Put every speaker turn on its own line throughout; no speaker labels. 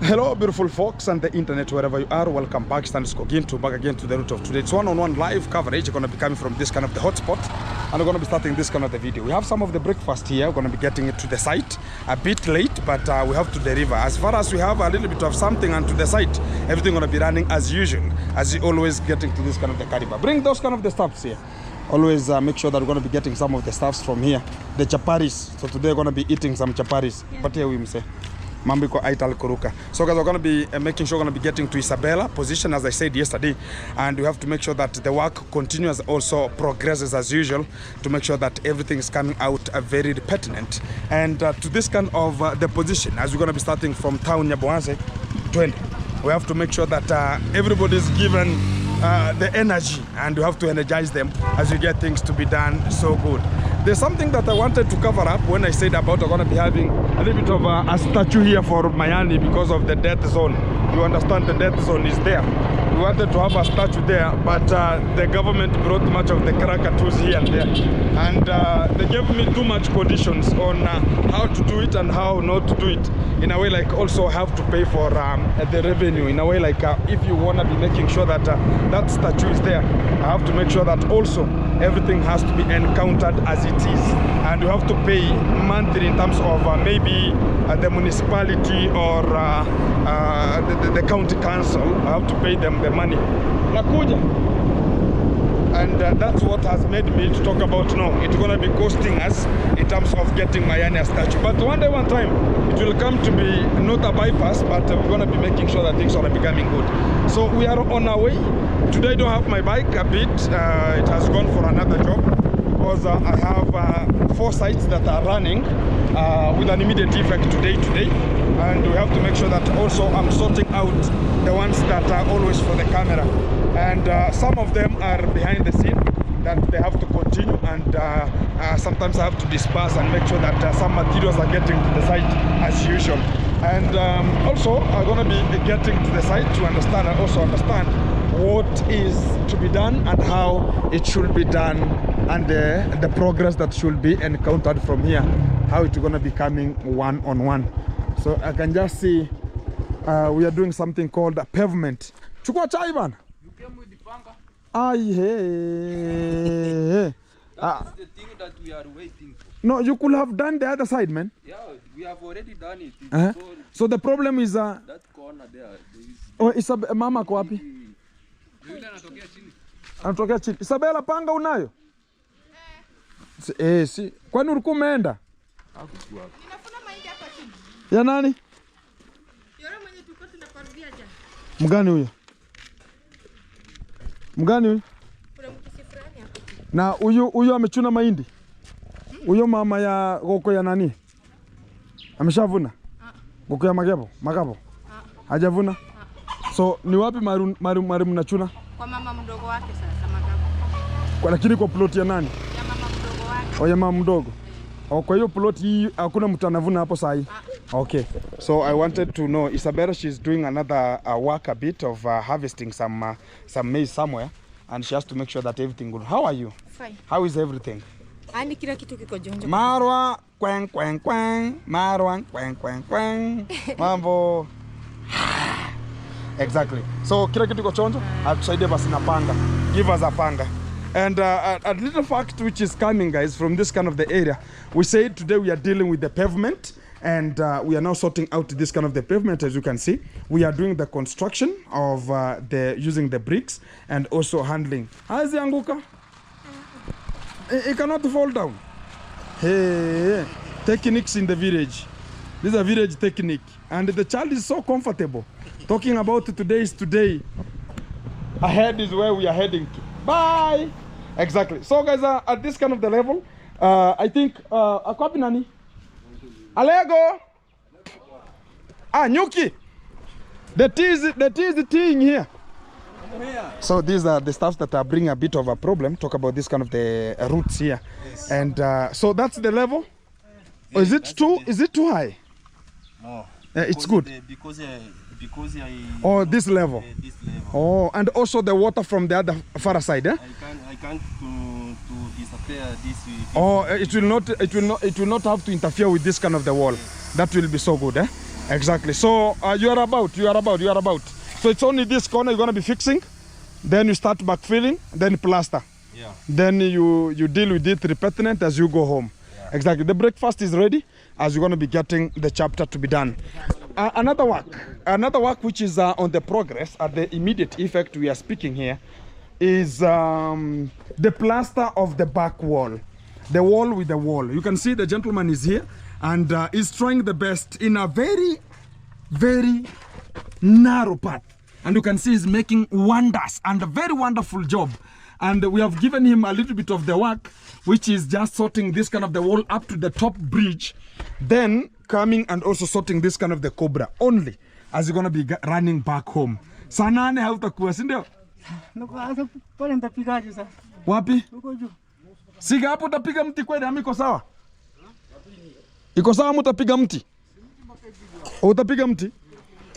Hello beautiful folks and the internet, wherever you are, welcome back. Back again to the root of today. It's one-on-one live coverage. You're going to be coming from this kind of the hotspot, and we're going to be starting this kind of the video. We have some of the breakfast here. We're going to be getting it to the site a bit late, but we have to deliver. As far as we have a little bit of something and to the site, everything going to be running as usual, as you always getting to this kind of the Kariba. Bring those kind of the stuffs here. Always make sure that we're going to be getting some of the stuffs from here. The chaparis. So today we're going to be eating some chaparis. Yeah. But here we say. Mambiko Aital Kuruka. So guys, we're going to be making sure we're going to be getting to Isabella position, as I said yesterday, and we have to make sure that the work continues, also progresses as usual, to make sure that everything is coming out very pertinent. And to this kind of the position, as we're going to be starting from town Nyaboanse 20, we have to make sure that everybody is given the energy, and we have to energize them as we get things to be done so good. There's something that I wanted to cover up when I said about we're going to be having a little bit of a statue here for Mayani because of the death zone. You understand, the death zone is there. We wanted to have a statue there, but the government brought much of the crackatoos here and there. And they gave me too much conditions on how to do it and how not to do it. In a way, like also have to pay for the revenue. In a way, like if you want to be making sure that that statue is there, I have to make sure that also everything has to be encountered as it is. And you have to pay monthly in terms of maybe the municipality or the county council. I have to pay them the money. And that's what has made me to talk about now. It's going to be costing us in terms of getting Mayani a statue. But one day, one time, it will come to be not a bypass, but we're going to be making sure that things are becoming good. So we are on our way. Today I don't have my bike a bit. It has gone for another job because I have 4 sites that are running with an immediate effect today. And we have to make sure that also I'm sorting out the ones that are always for the camera. And some of them are behind the scene that they have to continue, and sometimes I have to disperse and make sure that some materials are getting to the site as usual. And also I'm going to be getting to the site to understand and also understand what is to be done and how it should be done, and the progress that should be encountered from here, how it's going to be coming one-on-one. So I can just see we are doing something called a pavement. Chukua chai bana. Hey. That's
the thing that we are waiting for.
No, you could have done the other side, man.
Yeah, we have already done it.
So the problem is
that corner there.
Oh, mama kwa wapi? Anatokea chini. Isabella, panga unayo? Si. Kwani ulikuwa umeenda?
Ninafuna mahindi hapa chini.
Ya nani?
Yule mwenye tulikuwa tunakaribia jana.
Mgani huyo? Mgani huyo?
Kuna mkisi fulani hapo.
Na huyo amechuna mahindi? Huyo mama ya goko ya nani? Ameshavuna? Goko ya magabo? Hajavuna? So ni wapi maru mnachuna?
Kwa mama mdogo wake sasa magabo.
Kwa lakini kwa plot ya nani?
Ya mama mdogo wake.
Oh, ya mama mdogo. Oh, kwa hiyo plot hii hakuna mtu anavuna hapo saa hii. Okay. So I wanted to know, Isabella, she's doing another work a bit of harvesting some maize somewhere, and she has to make sure that everything good. How are you?
Fine.
How is everything?
Ani kila kitu kiko jonjo.
Marwa kwang. Marwa kwang. Mambo. Exactly. So kila kitu kiko chonjo. Atusaidie basi na panga. Give us a panga. And a little fact which is coming, guys, from this kind of the area. We said today we are dealing with the pavement, and we are now sorting out this kind of the pavement. As you can see, we are doing the construction of using the bricks and also handling. How's the anguka? It cannot fall down. Hey, techniques in the village. This is a village technique, and the child is so comfortable. Talking about today is today. Ahead is where we are heading to. Bye. Exactly. So guys, at this kind of the level, I think akopi nani? Alego. Nyuki. The tea is teaing here. So these are the stuffs that are bringing a bit of a problem. Talk about this kind of the roots here. Yes. And so that's the level. Or is it too high?
No.
It's good.
Because
this level.
This level.
Oh, and also the water from the other far side, eh?
I can't to disappear this.
Oh, it will not have to interfere with this kind of the wall. Yes. That will be so good, eh? Exactly. So you are about. So it's only this corner you're gonna be fixing. Then you start backfilling, then plaster.
Yeah.
Then you deal with it repentant as you go home.
Yeah.
Exactly. The breakfast is ready as you're gonna be getting the chapter to be done. Another work which is on the progress at the immediate effect we are speaking here is the plaster of the back wall. The wall with the wall. You can see the gentleman is here and is trying the best in a very, very narrow path. And you can see he's making wonders and a very wonderful job. And we have given him a little bit of the work, which is just sorting this kind of the wall up to the top bridge. Then coming and also sorting this kind of the cobra only as you're going to be running back home. Sanane hautakuwa, si ndio? Wapi? Siga hapo utapiga mti kweli ama iko sawa? Iko sawa mtapiga mti? Utapiga mti?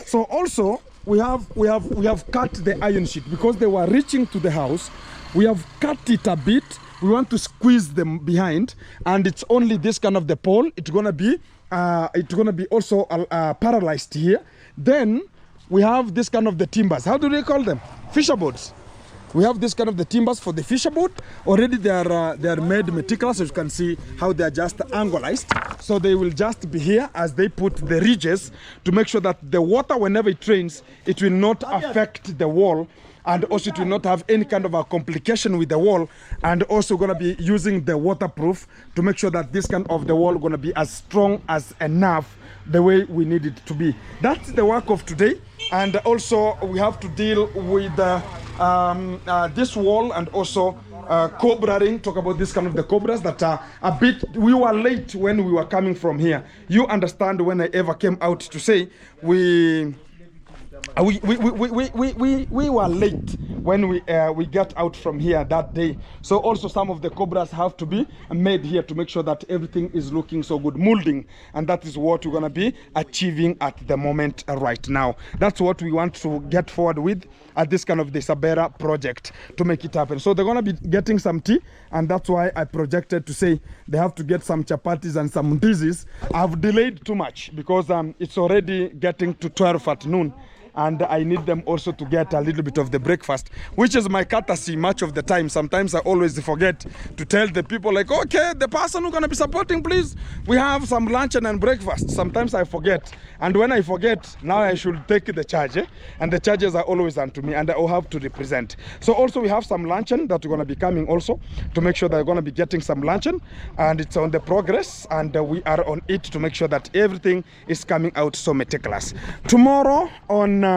So also we have cut the iron sheet because they were reaching to the house. We have cut it a bit. We want to squeeze them behind, and it's only this kind of the pole. It's gonna be also paralyzed here. Then we have this kind of the timbers. How do they call them? Fisher boards. We have this kind of the timbers for the fisher board. Already they are made meticulous. As you can see how they are just angulized. So they will just be here as they put the ridges to make sure that the water, whenever it rains, it will not affect the wall, and also it will not have any kind of a complication with the wall. And also going to be using the waterproof to make sure that this kind of the wall going to be as strong as enough the way we need it to be. That's the work of today. And also we have to deal with this wall and also cobra ring. Talk about this kind of the cobras that are a bit, we were late when we were coming from here. You understand when I ever came out to say we were late when we got out from here that day. So also some of the cobras have to be made here to make sure that everything is looking so good, molding, and that is what we're gonna be achieving at the moment right now. That's what we want to get forward with at this kind of the Sabera project to make it happen. So they're gonna be getting some tea, and that's why I projected to say they have to get some chapatis and some ndizis. I've delayed too much because it's already getting to 12 at noon. And I need them also to get a little bit of the breakfast, which is my courtesy much of the time. Sometimes I always forget to tell the people like, okay, the person who's going to be supporting, please, we have some luncheon and breakfast. Sometimes I forget. And when I forget, now I should take the charge. And the charges are always unto me, and I will have to represent. So also we have some luncheon that we're going to be coming also to make sure that we're going to be getting some luncheon. And it's on the progress, and we are on it to make sure that everything is coming out so meticulous. Tomorrow on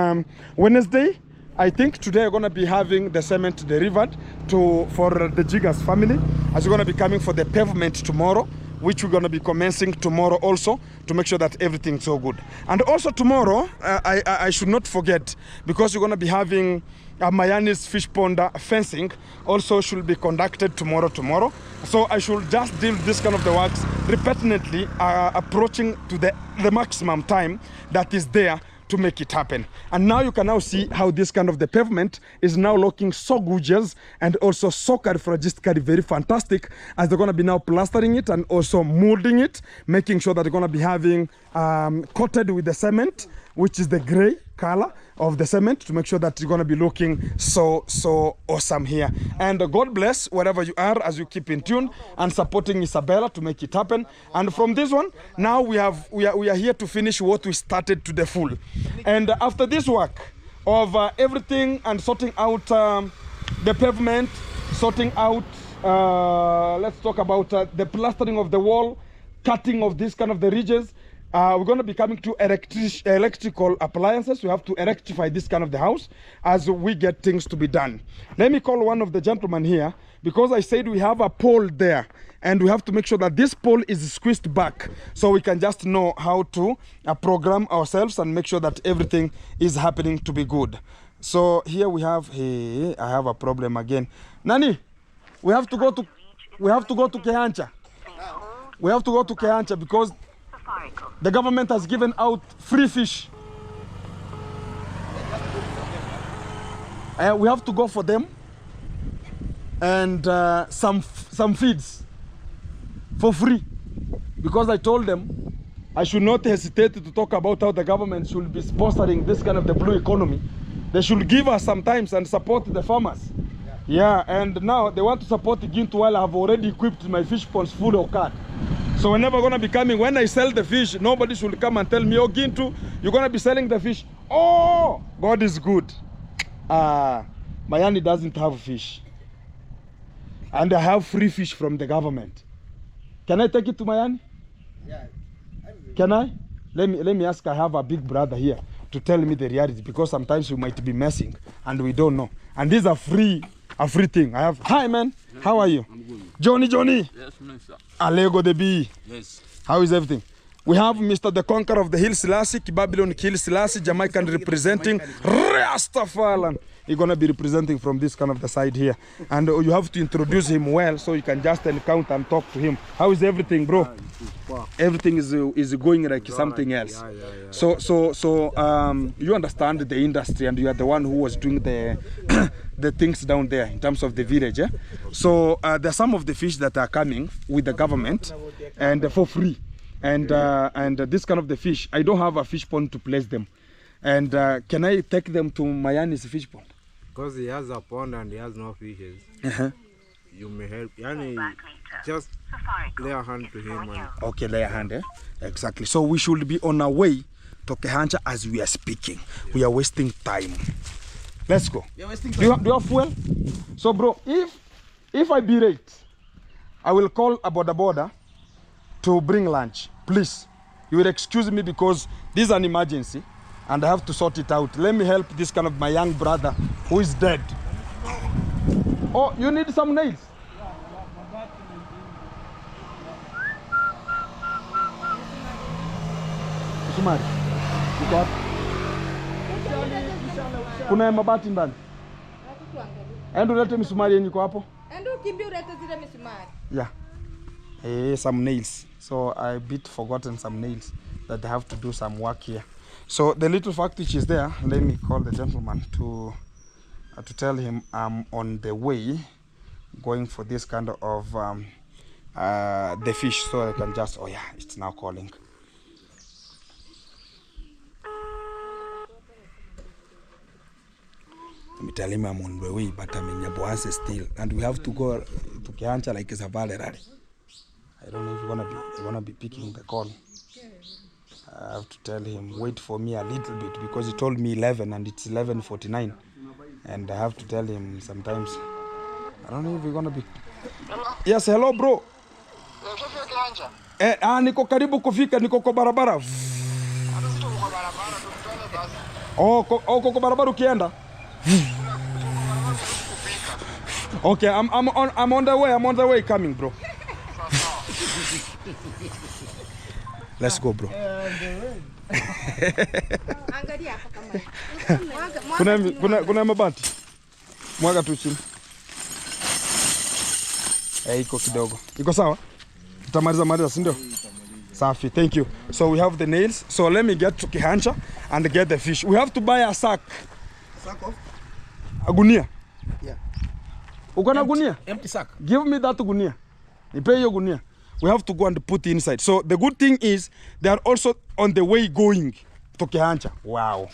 Wednesday, I think today we're going to be having the cement delivered for the Jigas family, as we're going to be coming for the pavement tomorrow, which we're going to be commencing tomorrow also to make sure that everything's so good. And also tomorrow, I should not forget, because we're going to be having Mayani's fish pond fencing also should be conducted tomorrow. So I should just deal this kind of the works repeatedly, approaching to the maximum time that is there to make it happen. And now you can now see how this kind of the pavement is now looking so gorgeous and also so carifragistically very fantastic, as they're going to be now plastering it and also molding it, making sure that they're going to be having coated with the cement, which is the gray color of the cement, to make sure that you're going to be looking so awesome here. And God bless wherever you are as you keep in tune and supporting Isabella to make it happen. And from this one, now we are here to finish what we started to the full. And after this work of everything and sorting out the pavement, sorting out, let's talk about the plastering of the wall, cutting of this kind of the ridges. We're going to be coming to electrical appliances. We have to rectify this kind of the house as we get things to be done. Let me call one of the gentlemen here, because I said we have a pole there, and we have to make sure that this pole is squeezed back so we can just know how to program ourselves and make sure that everything is happening to be good. So here we have, hey, I have a problem again. Nani, we have to go to Kehancha. We have to go to Kehancha because the government has given out free fish. We have to go for them and some feeds for free, because I told them I should not hesitate to talk about how the government should be sponsoring this kind of the blue economy. They should give us sometimes and support the farmers. Yeah, and now they want to support Gintu while I have already equipped my fish ponds full of cod. So we're never gonna be coming. When I sell the fish, nobody should come and tell me, oh Gintu, you're gonna be selling the fish. Oh, God is good. Mayani doesn't have fish. And I have free fish from the government. Can I take it to Mayani?
Yeah.
Can I? Let me ask. I have a big brother here to tell me the reality, because sometimes we might be messing and we don't know. And these are free, a free thing. I have. Hi man, how are you?
I'm good.
Johnny.
Yes, Minister.
Alego the bee.
Yes.
How is everything? We have Mr. the Conqueror of the Hill Selassie, Babylon Hill Selassie, Jamaican representing Rastafari. He's gonna be representing from this kind of the side here, and you have to introduce him well so you can just encounter and talk to him. How is everything, bro? Everything is going like something else. So you understand the industry, and you are the one who was doing the the things down there in terms of the village. Eh? So there's some of the fish that are coming with the government and for free. And this kind of the fish, I don't have a fish pond to place them. And can I take them to Mayani's fish pond?
Because he has a pond and he has no fishes. You may help. Yani, just lay a hand to him. And
okay, lay a hand, eh? Exactly. So we should be on our way to Kehancha as we are speaking. We are wasting time. Let's go.
You're wasting
Do you have fuel? So bro, if I be late, I will call a border to bring lunch. Please, you will excuse me because this is an emergency and I have to sort it out. Let me help this kind of my young brother who is dead. Oh, you need some nails? Sumari. Uko wapi? Kuna mabati ndani. Endo lete misumari yenye iko hapo.
Endo kimbia ulete zile misumari.
Yeah. Some nails. So I bit forgotten some nails that I have to do some work here. So the little fact which is there, let me call the gentleman to tell him I'm on the way going for this kind of the fish, so I can just, oh yeah, it's now calling. Let me tell him I'm on the way, but I'm in Nyaboanse still, and we have to go to Kehancha like it's a Valerari. I don't know if you're gonna be picking the call. I have to tell him wait for me a little bit because he told me 11 and it's 11:49, and I have to tell him sometimes. I don't know if you're gonna be.
Hello?
Yes, hello bro.
Shofia Kehancha.
Niko karibu kufika, niko kwa barabara.
Hata sisi tuko barabara tukutane basi.
Kwa barabara ukienda? Okay, I'm on the way. I'm on the way coming, bro. Let's go, bro.
Angalia hapo kama.
Kuna mabati. Mwaga tu chini. Iko kidogo. Iko sawa? Tutamaliza si ndio? Safi, thank you. So we have the nails. So let me get to Kehancha and get the fish. We have to buy a sack.
Sack of?
A gunia.
Yeah.
Uko na gunia?
Empty sack.
Give me that gunia. Nipe hiyo gunia. We have to go and put inside. So the good thing is they are also on the way going to Kehancha. Wow.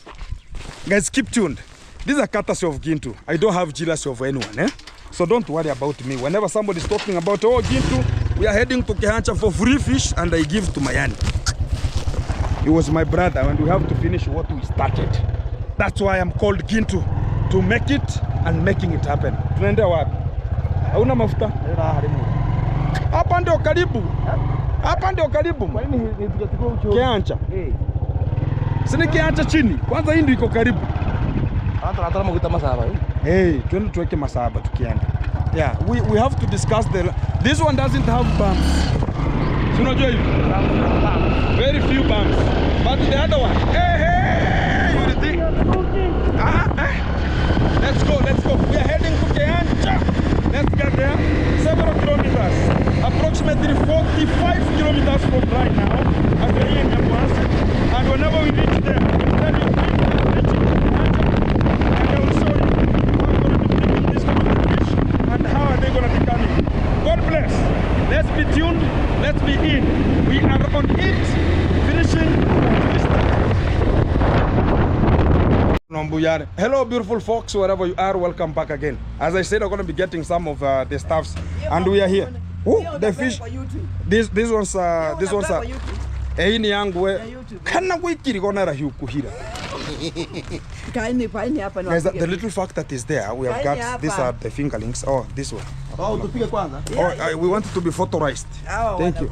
Guys, keep tuned. This is a courtesy of Gintu. I don't have jealousy of anyone, eh? So don't worry about me. Whenever somebody is talking about, oh, Gintu, we are heading to Kehancha for free fish, and I give to Mayani. He was my brother, and we have to finish what we started. That's why I'm called Gintu, to make it and making it happen. Tunaenda wapi? Hauna mafuta? Hapa ndio karibu. Hapa ndio karibu.
Kwa nini nitachukua ucho?
Kehancha. Sini Kehancha chini. Kwanza hii ndio iko karibu.
Hata mkuta masaba.
Twende tuweke masaba tukienda. Yeah, we have to discuss this one doesn't have bumps. So unajua hivi? Very few bumps. But the other one. You think? Let's go. We are heading to Kehancha. Let's get there. Several kilometers. Approximately 45 kilometers from right now. As we're here in Nyaboanse. And whenever we reach there, then we reach Kehancha. And I will show you how we're going to be bringing this kind of fish and how are they going to be coming. God bless. Let's be tuned. Let's be in. We are on it. Hello, beautiful folks, wherever you are, welcome back again. As I said, I'm going to be getting some of the stuffs, and we are here. Oh, the fish. This one's Ini yangu we. Kana wikiri kona rahi ukuhira. Guys, the little fact that is there, we have got, these are the fingerlings. Oh, this one.
Oh, tupige kwanza.
Oh, we want it to be photorized. Thank you.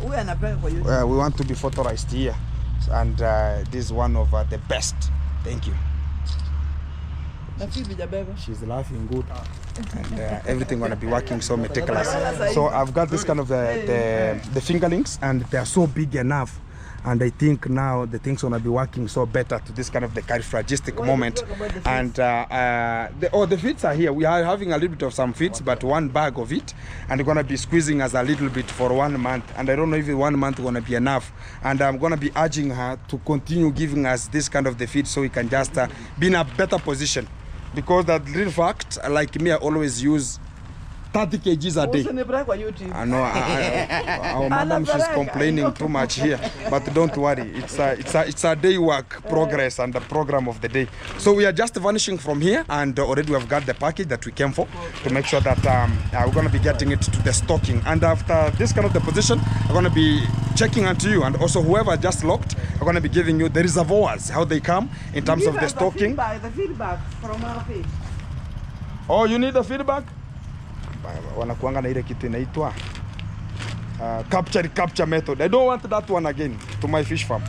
We want to be photorized here. And this is one of the best. Thank you. She's laughing good. And everything gonna be working so meticulous. So I've got this kind of the fingerlings, and they are so big enough. And I think now the things gonna be working so better to this kind of the characteristic moment. And the feeds are here. We are having a little bit of some feeds, but one bag of it, and we're gonna be squeezing us a little bit for 1 month. And I don't know if 1 month gonna be enough. And I'm gonna be urging her to continue giving us this kind of the feed so we can just be in a better position. Because that little fact, like me, I always use 30 kgs a day. I know our madam, she's complaining too much here, but don't worry, it's a day work progress and the program of the day. So we are just vanishing from here, and already we have got the package that we came for to make sure that we're going to be getting it to the stocking. And after this kind of the position, I'm going to be checking onto you, and also whoever just locked, I'm going to be giving you the reservoirs, how they come in terms of the stocking.
The feedback from our fish.
Oh, you need the feedback? Wanakuanga na ile kitu inaitwa capture method. I don't want that one again to my fish farm.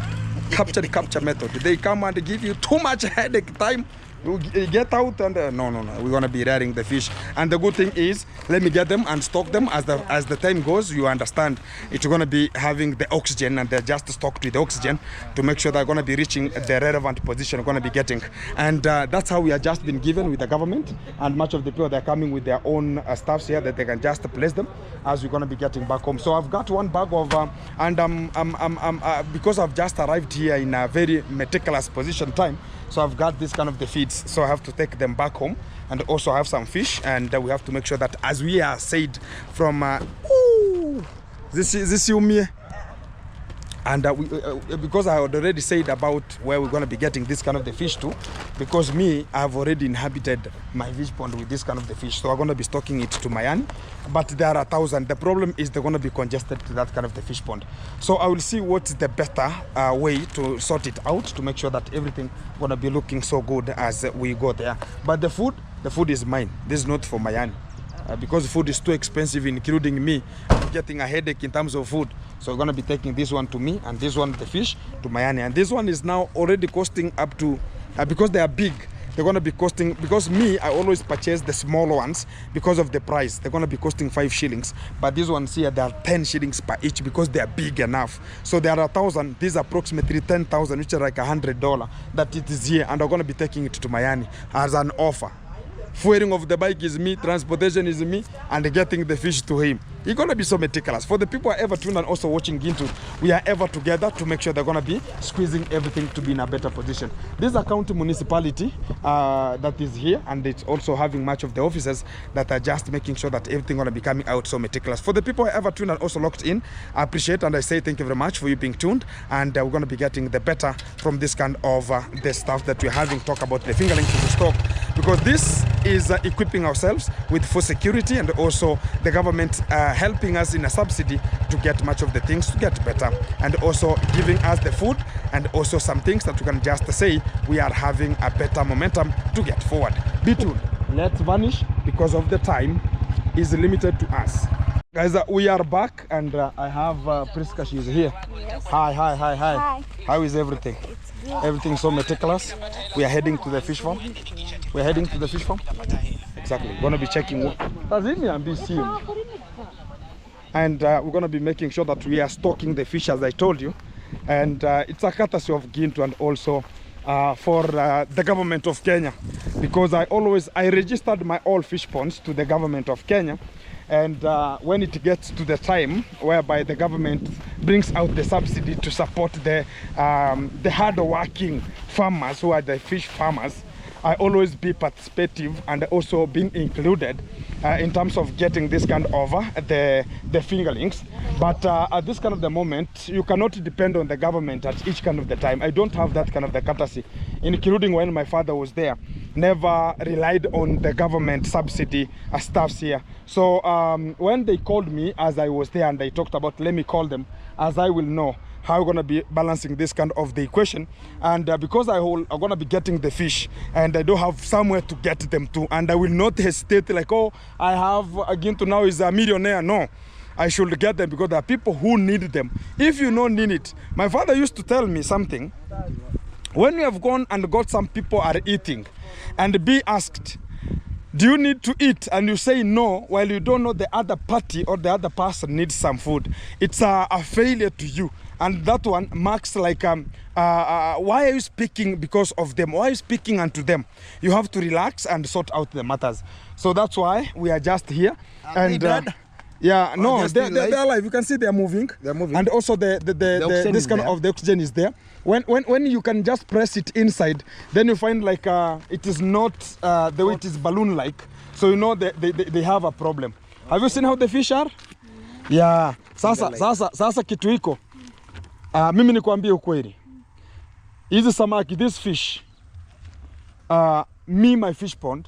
Capture method. They come and give you too much headache time. You get out and no, we're gonna be rearing the fish. And the good thing is, let me get them and stock them as the time goes. You understand, it's gonna be having the oxygen, and they're just stocked with the oxygen to make sure they're gonna be reaching the relevant position gonna be getting. And that's how we are just been given with the government, and much of the people, they're coming with their own stuffs here that they can just place them as we're gonna be getting back home. So I've got one bag of because I've just arrived here in a very meticulous position time. So I've got this kind of the feeds, so I have to take them back home, and also have some fish, and we have to make sure that as we are said from this you me, and because I had already said about where we're going to be getting this kind of the fish to, because me, I've already inhabited my fish pond with this kind of the fish, so I'm going to be stocking it to Mayani, but there are 1,000. The problem is they're going to be congested to that kind of the fish pond. So I will see what's the better way to sort it out to make sure that everything going to be looking so good as we go there. But the food is mine. This is not for Mayani. Because food is too expensive, including me, I'm getting a headache in terms of food. So we're going to be taking this one to me, and this one, the fish, to Mayani. And this one is now already costing up to, because they are big, they're going to be costing, because me, I always purchase the small ones because of the price. They're going to be costing 5 shillings. But these ones here, they are 10 shillings per each because they are big enough. So there are 1,000, these are approximately 10,000, which is like $100 that it is here. And I'm going to be taking it to Mayani as an offer. Fueling of the bike is me, transportation is me, and getting the fish to him. He's going to be so meticulous. For the people who are ever tuned and also watching into, we are ever together to make sure they're going to be squeezing everything to be in a better position. This is a county municipality that is here, and it's also having much of the officers that are just making sure that everything going to be coming out so meticulous. For the people who are ever tuned and also locked in, I appreciate and I say thank you very much for you being tuned, and we're going to be getting the better from this kind of the stuff that we're having. Talk about the fingerlings to the stock, because this is equipping ourselves with food security, and also the government helping us in a subsidy to get much of the things to get better, and also giving us the food, and also some things that we can just say we are having a better momentum to get forward. Be tuned. Let's vanish because of the time is limited to us. Guys, we are back, and I have Prisca, she's here.
Yes.
Hi. How is everything?
It's good.
Everything so meticulous. We are heading to the fish farm. We're heading to the fish farm. Exactly. We're going to be checking what. And we're going to be making sure that we are stocking the fish, as I told you. And it's a courtesy of Gintu, and also for the government of Kenya, because I registered my all fish ponds to the government of Kenya. And when it gets to the time whereby the government brings out the subsidy to support the hard-working farmers who are the fish farmers, I always be participative and also being included in terms of getting this kind of the fingerlings. But at this kind of the moment, you cannot depend on the government at each kind of the time. I don't have that kind of the courtesy, including when my father was there. Never relied on the government subsidy staffs here. So when they called me as I was there and they talked about, let me call them as I will know how I'm going to be balancing this kind of the equation. And because I'm going to be getting the fish and I don't have somewhere to get them to, and I will not hesitate like, oh, I have again to now is a millionaire. No, I should get them because there are people who need them. If you don't need it, my father used to tell me something. When you have gone and got some people are eating and be asked, do you need to eat? And you say no, while you don't know the other party or the other person needs some food. It's a failure to you. And that one marks like, why are you speaking because of them? Why are you speaking unto them? You have to relax and sort out the matters. So that's why we are just here.
They dead?
Yeah, no,
they're
they're
still
alive. You can see they're moving.
They're moving.
And also the
oxygen
this
is
kind
there.
of the oxygen is there. When you can just press it inside, then you find like it is not the way it is balloon-like. So you know they have a problem. Have you seen how the fish are? Yeah. Sasa kitu iko. Mimi nikwambie ukweli. Hizi samaki, this fish, my fish pond,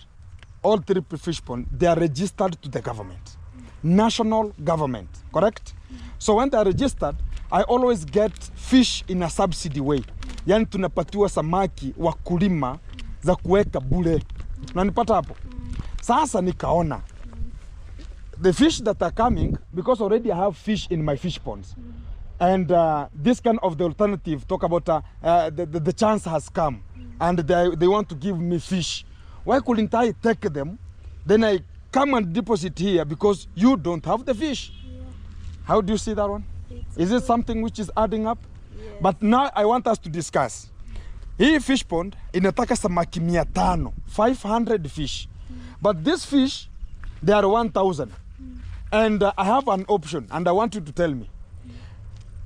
all 3 fish pond, they are registered to the government. National government, correct? So when they are registered, I always get fish in a subsidy way. Yani tunapatiwa samaki wakulima za kuweka bure. Unanipata hapo? Sasa nikaona the fish that are coming, because already I have fish in my fish ponds. And this kind of the alternative, talk about the chance has come and they want to give me fish. Why couldn't I take them? Then I come and deposit here because you don't have the fish. Yeah. How do you see that one? Is it something which is adding up? Yes. But now I want us to discuss. Hii fish pond inataka samaki 500 fish. But this fish, they are 1,000. And I have an option and I want you to tell me.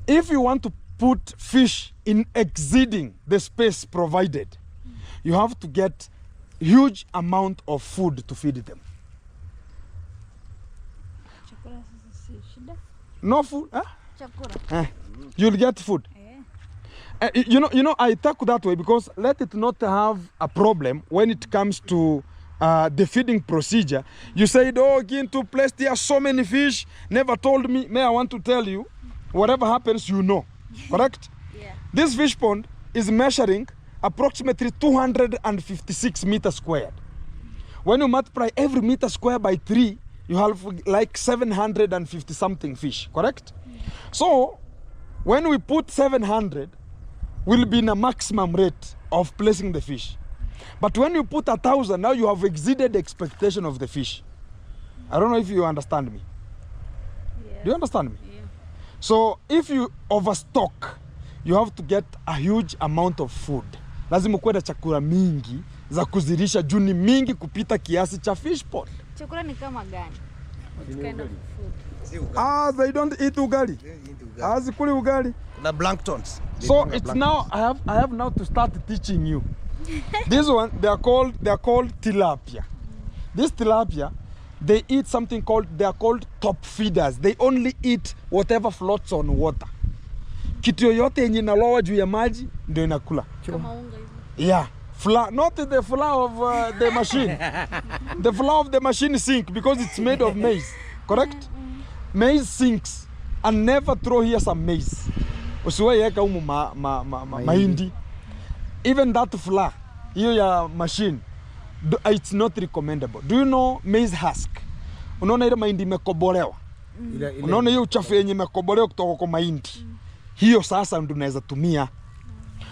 If you want to put fish in exceeding the space provided, you have to get huge amount of food to feed them. No food? Huh? You'll get food. You know, I talk that way because let it not have a problem when it comes to the feeding procedure. You said, oh, again to place there so many fish, never told me. May I want to tell you, whatever happens, you know, correct? Yeah. This fish pond is measuring approximately 256 meters squared. When you multiply every meter square by 3, you have like 750 something fish, correct? So when we put 700, we'll be in a maximum rate of placing the fish. But when you put 1,000, now you have exceeded the expectation of the fish. I don't know if you understand me. Yeah. Do you understand me? Yeah. So if you overstock, you have to get a huge amount of food. Lazima kuwe na chakula mingi za kuzirisha juu ni mingi kupita kiasi cha fish pond.
Chakula ni kama gani? What kind of food?
They don't eat ugali. Zikuli ugali.
The planktons.
So it's now I have now to start teaching you. This one they are called tilapia. This tilapia, they eat something they are called top feeders. They only eat whatever floats on water. Kitu yoyote yenye inaloa juu ya maji ndio inakula.
Kama unga hivi.
Yeah. Flour, not the flour of the machine. The flour of the machine sink because it's made of maize, correct? Maize sinks, and never throw here some maize. Usiweka humu mahindi. Even that flour, hiyo ya machine, it's not recommendable. Do you know maize husk? Unaona ile mahindi imekobolewa? Unaona hiyo uchafu yenye imekobolewa kutoka kwa mahindi. Hiyo sasa ndio unaweza tumia.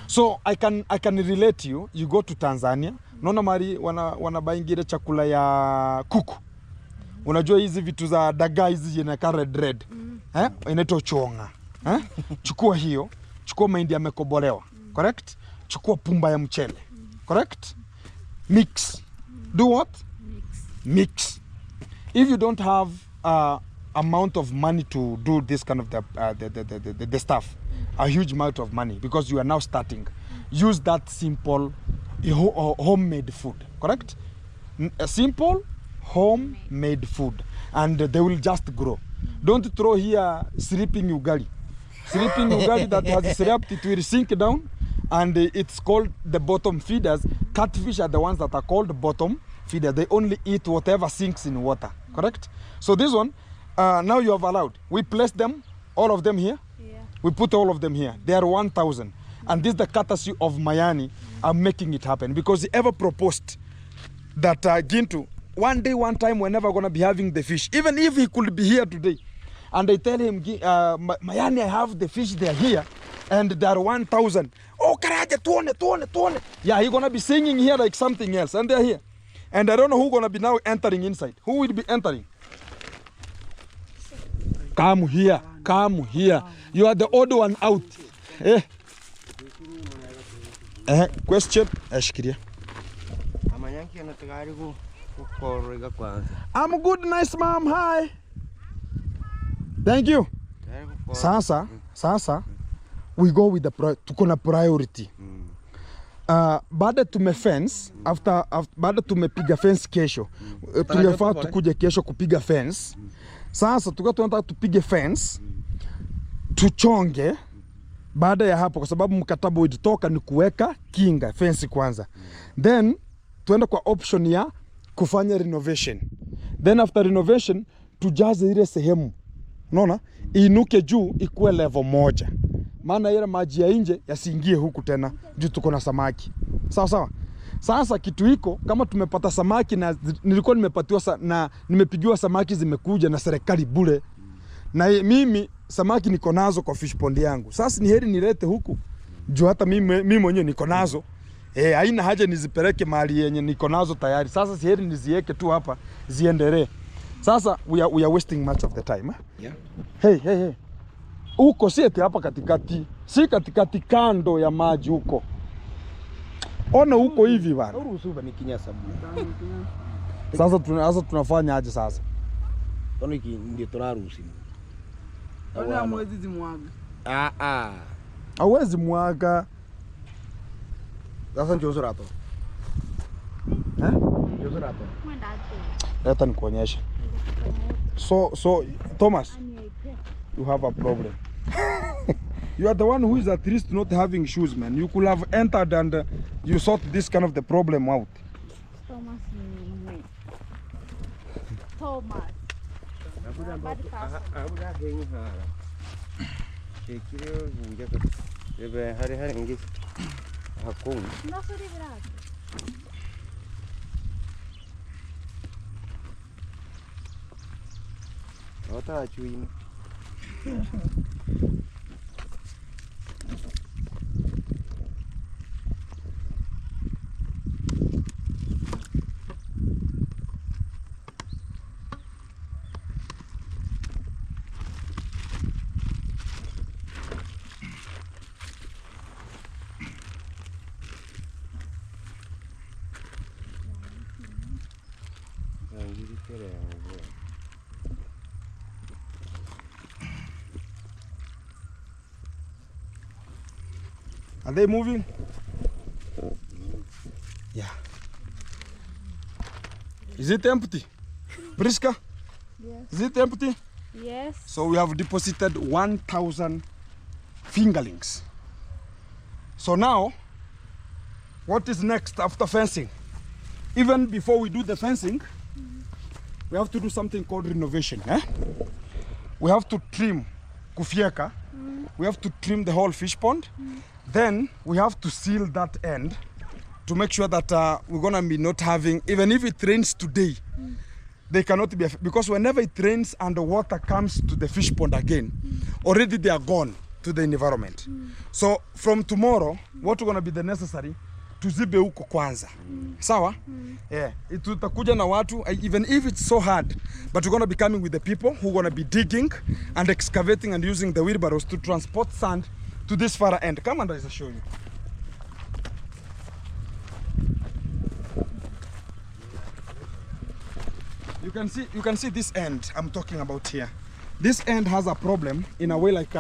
So I can relate you. You go to Tanzania, unaona mali wanabaingira chakula ya kuku. Unajua hizi vitu za dagaa hizi yenye red. Inaitwa chonga. Chukua hiyo, chukua mahindi yamekobolewa. Correct? Chukua pumba ya mchele. Correct? Mix. Do what? Mix. If you don't have amount of money to do this kind of the stuff, a huge amount of money, because you are now starting, use that simple homemade food, correct? A simple homemade food, and they will just grow. Don't throw here sleeping ugali. Sleeping ugali that has slept, it will sink down, and it's called the bottom feeders. Catfish are the ones that are called bottom feeders. They only eat whatever sinks in water, correct? So this one, now you have allowed. We place them, all of them here.
Yeah.
We put all of them here. They are 1,000. And this is the courtesy of Mayani. I'm making it happen because he ever proposed that Gintu, one day, one time, we're never going to be having the fish. Even if he could be here today. And I tell him, Mayani, I have the fish, they're here. And they are 1,000. Oh, Karaja, tuone. Yeah, he's going to be singing here like something else. And they're here. And I don't know who's going to be now entering inside. Who will be entering? Come here. You are the odd one out. Question? I'm good, nice mom. Hi. Thank you. Sasa, we go with the priority. Baada tumefence, baada tumepiga fence kesho. Tulifaa tukuje kesho kupiga fence. Sasa tunataka tupige fence, tuchonge. Baada ya hapo, kwa sababu mkataba ulitoka ni kuweka kinga fence kwanza. Then tuende kwa option ya kufanya renovation. Then after renovation tujaze ile sehemu. Unaona? Inuke juu ikuwe level moja. Maana ile maji ya nje yasiingie huku tena juu tuko na samaki. Sawa. Sasa kitu hiko kama tumepata samaki na nilikuwa nimepatiwa na nimepigiwa samaki zimekuja na serikali bure. Na mimi samaki niko nazo kwa fish pond yangu. Sasa ni heri nilete huku. Juu hata mimi mwenyewe niko nazo. Haina haja nizipeleke mahali yenye niko nazo tayari. Sasa si heri niziweke tu hapa ziendelee. Sasa we are wasting much of the time.
Yeah.
Hey. Uko si eti hapa katikati. Si katikati, kando ya maji huko. Ona huko hivi bana.
Uruhusu ni kinyasa bwana.
Sasa tunafanya aje sasa?
Ona hiki ndio tunaruhusi.
Ona mwezi zimwaga.
Hawezi mwaga.
Sasa ndio rato. Ndio rato.
Mwenda aje.
Leta nikuonyeshe. So Thomas, you have a problem. You are the one who is at least not having shoes, man. You could have entered and you sort this kind of the problem out.
Thomas ni Thomas. Bad person. Nasuri virado.
Ota chuini.
Are they moving? Yeah. Is it empty? Prisca?
Yes.
Is it empty?
Yes.
So we have deposited 1,000 fingerlings. So now, what is next after fencing? Even before we do the fencing, we have to do something called renovation. We have to trim kufieka. We have to trim the whole fish pond. Then we have to seal that end to make sure that we're gonna be not having, even if it rains today, they cannot be, because whenever it rains and the water comes to the fish pond again, already they are gone to the environment. So from tomorrow, what we're gonna be the necessary, tuzibe huko kwanza. Sawa? Yeah. Tutakuja na watu, even if it's so hard, but we're gonna be coming with the people who are gonna be digging and excavating and using the wheelbarrows to transport sand to this far end. Come and I'll show you. You can see this end I'm talking about here. This end has a problem in a way like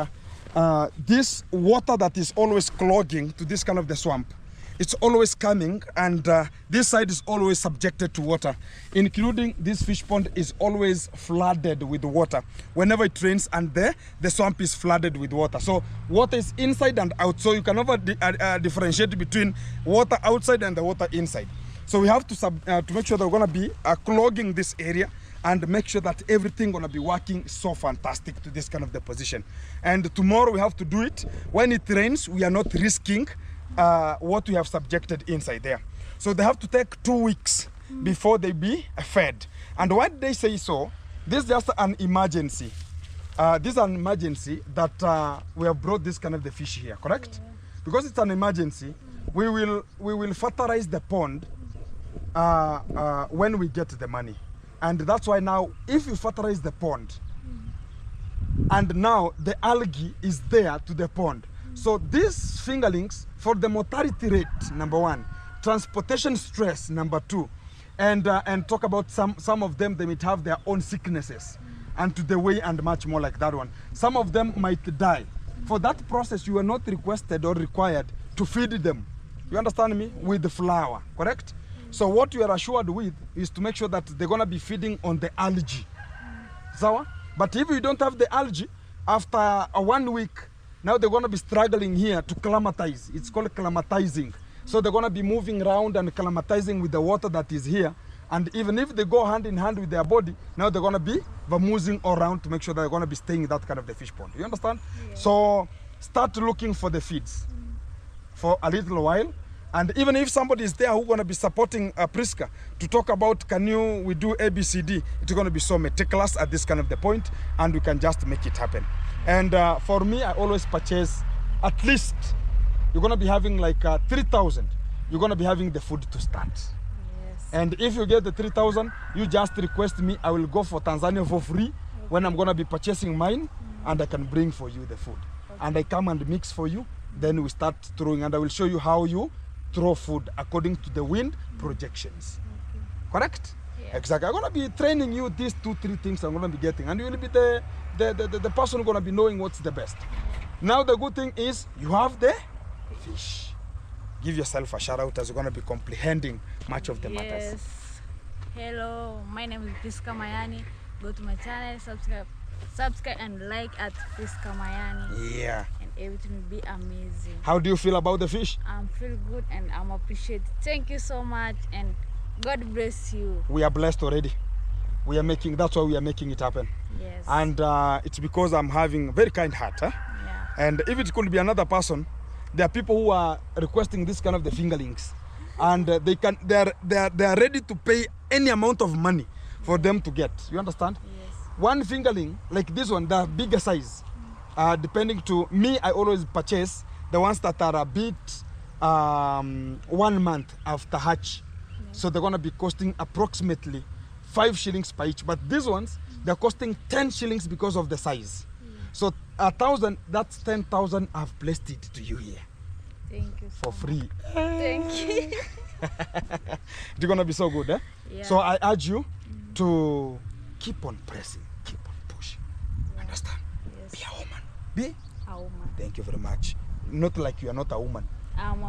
this water that is always clogging to this kind of the swamp. it's always coming, and this side is always subjected to water, including this fish pond is always flooded with water whenever it rains, and the swamp is flooded with water. So water is inside and out, so you can never differentiate between water outside and the water inside. So we have to make sure that we're going to be clogging this area and make sure that everything going to be working so fantastic to this kind of the position. And tomorrow we have to do it. When it rains, we are not risking what we have subjected inside there. So they have to take 2 weeks before they be fed. And why did they say so? This is just an emergency. This is an emergency that we have brought this kind of the fish here, correct? Yeah. Because it's an emergency, we will fertilize the pond when we get the money. And that's why now, if you fertilize the pond, and now the algae is there to the pond, so these fingerlings, for the mortality rate, number 1, transportation stress, number 2, and talk about some of them, they might have their own sicknesses, and to the way and much more like that one. Some of them might die. For that process, you are not requested or required to feed them. You understand me? With the flour, correct? So what you are assured with is to make sure that they're going to be feeding on the algae. So, but if you don't have the algae, after 1 week, now they're going to be struggling here to climatize. It's called climatizing. So they're going to be moving around and climatizing with the water that is here. And even if they go hand in hand with their body, now they're going to be moving around to make sure that they're going to be staying in that kind of the fish pond. You understand? Yeah. So start looking for the feeds for a little while. And even if somebody is there who's going to be supporting Prisca to talk about we do ABCD, it's going to be so meticulous at this kind of the point, and we can just make it happen. And for me, I always purchase at least, you're going to be having like 3,000. You're going to be having the food to start. Yes. And if you get the 3,000, you just request me. I will go for Tanzania for free when I'm going to be purchasing mine, and I can bring for you the food. Okay. And I come and mix for you. Then we start throwing, and I will show you how you throw food according to the wind projections. Okay. Correct? Yeah. Exactly. I'm going to be training you these 2-3 things I'm going to be getting, and you will be the person who's going to be knowing what's the best. Now the good thing is you have the fish. Give yourself a shout out as you're going to be comprehending much of the matters.
Hello, my name is Prisca Mayani. Go to my channel, subscribe and like at Prisca Mayani. Yeah. And everything will be amazing. How do you feel about the fish? I feel good and I'm appreciated. Thank you so much and God bless you.
We are blessed already. We are making, that's why we are making it happen. Yes. And it's because I'm having a very kind heart. Huh? Yeah. And if it could be another person, there are people who are requesting this kind of the fingerlings, and they are ready to pay any amount of money for them to get. You understand? Yes. One fingerling like this one, the bigger size, depending to me, I always purchase the ones that are a bit 1 month after hatch. Yes. So they're gonna be costing approximately 5 shillings per each. But these ones, they're costing 10 shillings because of the size. So 1,000, that's 10,000. I've placed it to you here.
Thank you.
For free.
Thank you.
It's gonna be so good, eh? Yeah. So I urge you to keep on pressing, keep on pushing. Yeah. Understand? Yes. Be a woman. Be
a woman.
Thank you very much. Not like you are not a woman.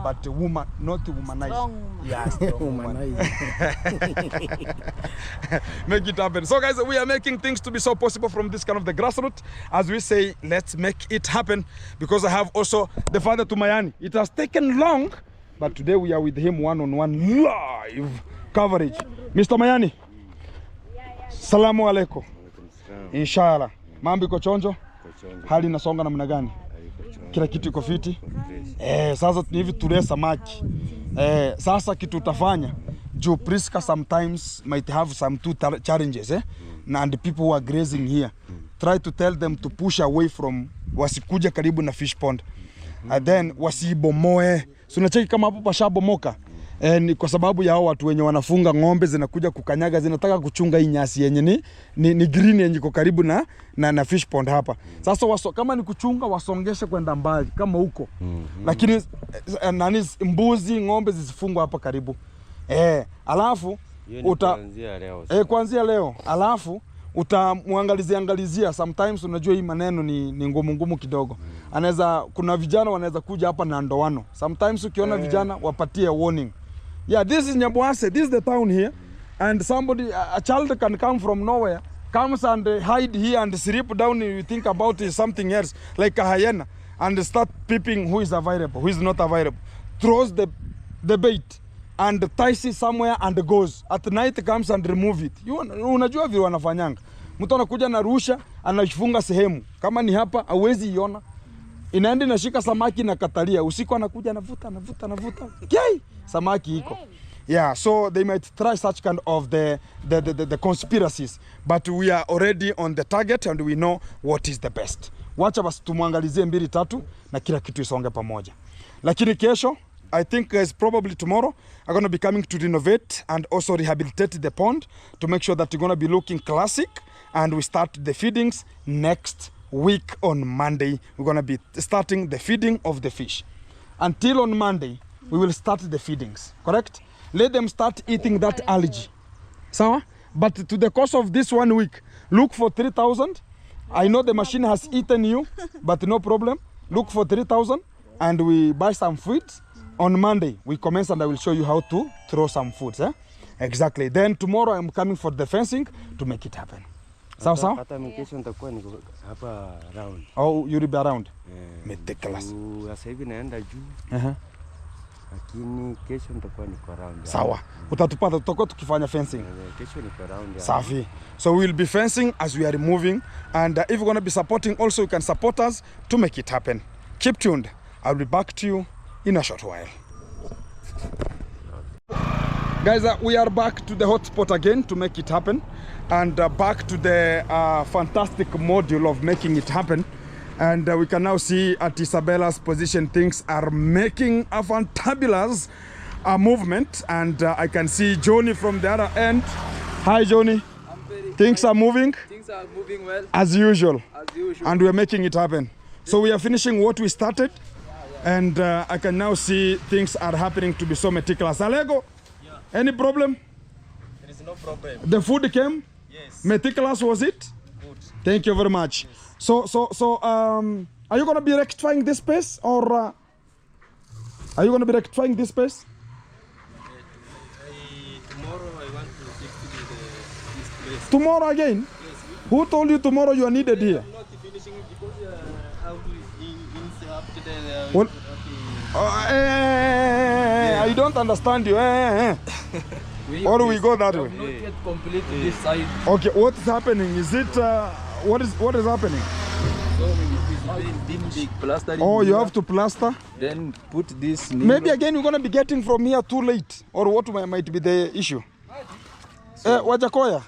But a woman, not a womanized.
Strong woman.
Yeah, strong woman. Make it happen. So guys, we are making things to be so possible from this kind of the grassroots. As we say, let's make it happen, because I have also the father to Mayani. It has taken long, but today we are with him one-on-one live coverage. Mr. Mayani, salamu alaikum. Inshallah. Mambo iko chonjo? Hali inasonga namna gani? Kila kitu iko fiti. Sasa hivi tulee samaki. Sasa kitu utafanya juu Prisca sometimes might have some challenges, and the people who are grazing here, try to tell them to push away from, wasikuja karibu na fish pond, and then wasibomoe. So unacheki kama hapo pashabomoka, ni kwa sababu ya hao watu wenye wanafunga ng'ombe zinakuja kukanyaga, zinataka kuchunga hii nyasi yenye ni green yenye iko karibu na fish pond hapa. Sasa kama ni kuchunga, wasongeshe kwenda mbali kama huko. Lakini mbuzi, ng'ombe zisifungwe hapa karibu. Alafu
kuanzia leo.
Kuanzia leo. Alafu utamwangalizia sometimes. Unajua hii maneno ni ngumu kidogo. Kuna vijana wanaweza kuja hapa na ndoano. Sometimes ukiona vijana wapatie warning. Yeah, this is Nyabwase, this is the town here, and a child can come from nowhere, comes and hide here and sleep down. You think about something else, like a hyena, and start peeping who is available, who is not available. Throws the bait and ties it somewhere and goes. At night comes and remove it. Unajua vile wanafanyanga. Mtu anakuja na rusha, anafunga sehemu. Kama ni hapa, hawezi iona. Inaenda inashika samaki na katalia. Usiku anakuja anavuta. Okay, samaki iko. Yeah, so they might try such kind of the conspiracies, but we are already on the target and we know what is the best. Wacha basi tumwangalizie 2-3 na kila kitu isonge pamoja. Lakini kesho, I think guys, probably tomorrow, I'm going to be coming to renovate and also rehabilitate the pond to make sure that we're going to be looking classic, and we start the feedings next week on Monday. We're going to be starting the feeding of the fish. Until on Monday, we will start the feedings, correct? Let them start eating that algae. So, but to the course of this 1 week, look for 3,000. I know the machine has eaten you, but no problem. Look for 3,000 and we buy some food. On Monday, we commence and I will show you how to throw some foods. Exactly. Then tomorrow I'm coming for the fencing to make it happen. Sawa sawa?
Hata kesho nitakuwa niko hapa around.
Oh, you'll be around? Meticulous.
Sasa hivi naenda juu. Lakini kesho nitakuwa niko around.
Sawa. Utatupata, tutakuwa tukifanya fencing.
Kesho niko around.
Safi. So we'll be fencing as we are removing, and if you're going to be supporting also, you can support us to make it happen. Keep tuned. I'll be back to you in a short while. Guys, we are back to the hotspot again to make it happen, and back to the fantastic module of making it happen. And we can now see at Isabella's position things are making a fantabulous movement, and I can see Johnny from the other end. Hi Johnny. Things are moving?
Things are moving well.
As usual.
As usual.
And we're making it happen. So we are finishing what we started. And I can now see things are happening to be so meticulous. Alego, any problem?
There is no problem.
The food came?
Yes.
Meticulous was it?
Good.
Thank you very much. So, are you going to be rectifying this space, or are you going to be rectifying this space?
Tomorrow I want to fix this place.
Tomorrow again?
Yes.
Who told you tomorrow you are needed here?
I'm not finishing it because how to insert the
What? I don't understand you. Or do we go that way?
Not yet complete this side.
Okay, what's happening? Is it what is happening?
So we will big plaster.
Oh, you have to plaster.
Then put this.
Maybe again you're gonna be getting from here too late, or what might be the issue? Wajakoya,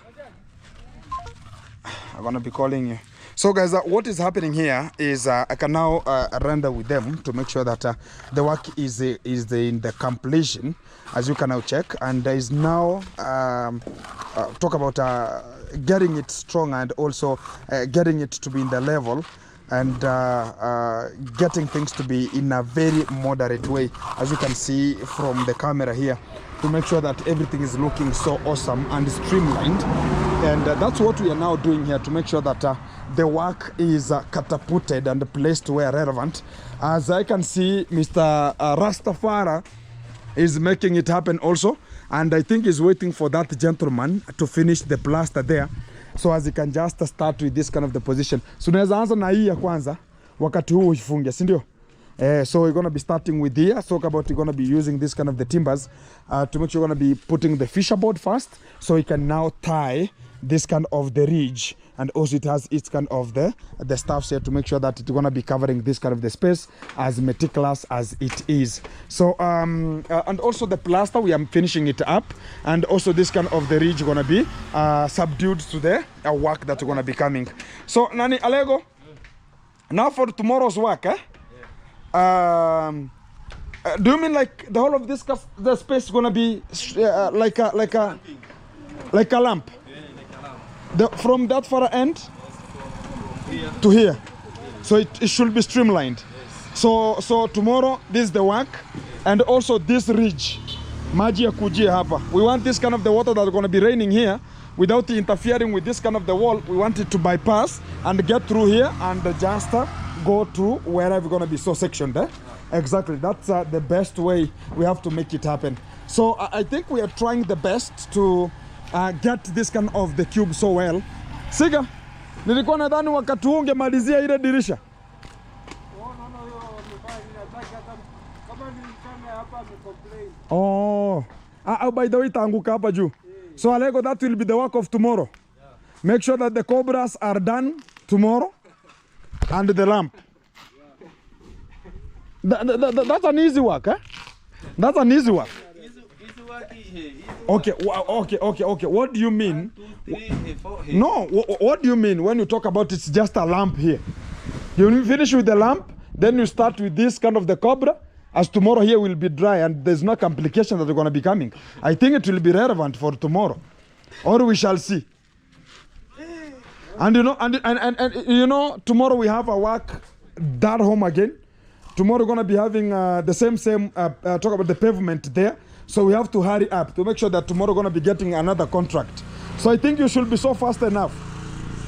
I'm gonna be calling you. So guys, what is happening here is I can now render with them to make sure that the work is in the completion, as you can now check, and there is now talk about getting it strong and also getting it to be in the level, and getting things to be in a very moderate way, as you can see from the camera here, to make sure that everything is looking so awesome and streamlined. And that's what we are now doing here, to make sure that the work is catapulted and placed where relevant. As I can see, Mr. Rastafara is making it happen also, and I think he's waiting for that gentleman to finish the plaster there, so as he can just start with this kind of the position. So tunaweza anza na hii ya kwanza wakati huu ufunge, si ndio? So we're going to be starting with here. Talk about we're going to be using this kind of the timbers to make sure we're going to be putting the fisher board first, so we can now tie this kind of the ridge, and also it has its kind of the stuffs here to make sure that it's going to be covering this kind of the space as meticulous as it is. So and also the plaster, we are finishing it up, and also this kind of the ridge going to be subdued to the work that's going to be coming. So Nani Alego, now for tomorrow's work, do you mean like the whole of this the space is going to be like a lamp? From that far end to here, so it should be streamlined. So tomorrow this is the work, and also this ridge, maji ya kujia hapa. We want this kind of the water that's going to be raining here without interfering with this kind of the wall. We want it to bypass and get through here and just go to wherever we're going to be so sectioned. Exactly, that's the best way we have to make it happen. So I think we are trying the best to get this kind of the cube so well. Siga, nilikuwa nadhani wakati huu ungemalizia ile dirisha. Oh, by the way, itaanguka hapa juu. So Alego, that will be the work of tomorrow. Make sure that the cobras are done tomorrow and the lamp. That's an easy work, eh? That's an easy work. Okay. What do you mean?
1, 2, 3, 4 here.
No, what do you mean when you talk about it's just a lamp here? You finish with the lamp, then you start with this kind of the cobra, as tomorrow here will be dry and there's no complication that are going to be coming. I think it will be relevant for tomorrow, or we shall see. And you know, and you know, tomorrow we have a work that home again. Tomorrow we're going to be having the same talk about the pavement there. So we have to hurry up to make sure that tomorrow we're going to be getting another contract. So I think you should be so fast enough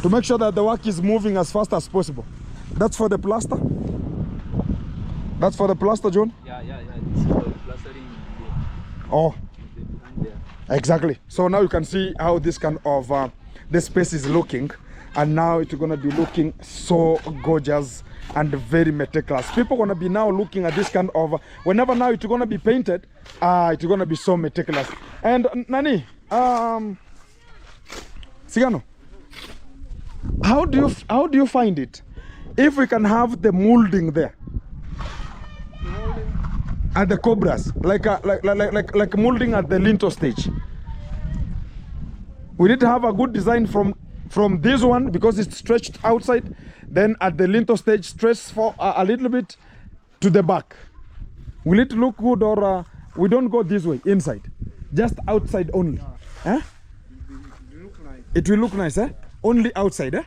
to make sure that the work is moving as fast as possible. That's for the plaster. That's for the plaster, John?
Yeah. This is for plastering.
Oh, exactly. So now you can see how this kind of the space is looking, and now it's going to be looking so gorgeous and very meticulous. People are going to be now looking at this kind of whenever now it's going to be painted, it's going to be so meticulous. And Nani, Sigano, how do you find it if we can have the molding there at the cobras, like molding at the lintel stage? We need to have a good design from this one because it's stretched outside, then at the lintel stage stretched for a little bit to the back. Will it look good, or we don't go this way inside, just outside only? It will look nice, eh? Only outside, eh?